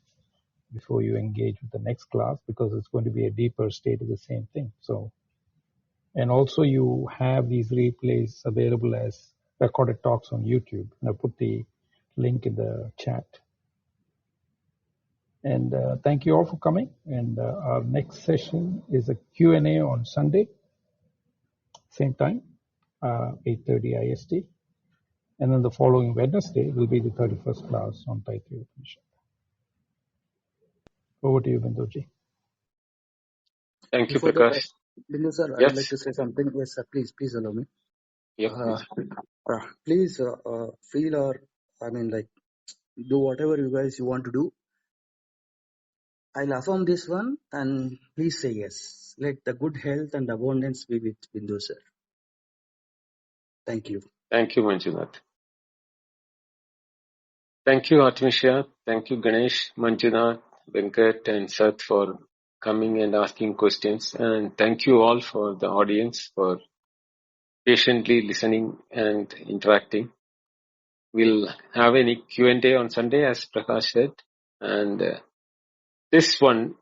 before you engage with the next class, because it's going to be a deeper state of the same thing. So, and also you have these replays available as recorded talks on YouTube. And I'll put the link in the chat. And thank you all for coming. And our next session is a Q&A on Sunday, same time, 8:30 IST. And then the following Wednesday will be the 31st class on Taittareeya Upanishad. Over to you, Binduji. Thank you, Before Prakash. that, Bindu sir, I Yes. would like to say something. Yes, sir, please allow me. Yep, Please feel or, do whatever you guys you want to do. I'll affirm this one and please say yes. Let the good health and abundance be with Bindu sir. Thank you. Thank you, Manjunath. Thank you, Artemisia. Thank you, Ganesh, Manjunath, Venkat, and Seth for coming and asking questions. And thank you all for the audience for patiently listening and interacting. We'll have any Q&A on Sunday, as Prakash said. And this one,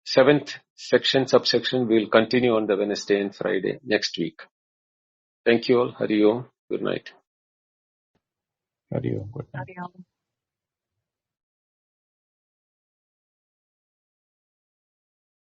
7th section, subsection, will continue on the Wednesday and Friday next week. Thank you all. Hari Om. Good night. Hari Om. Good night. Adios.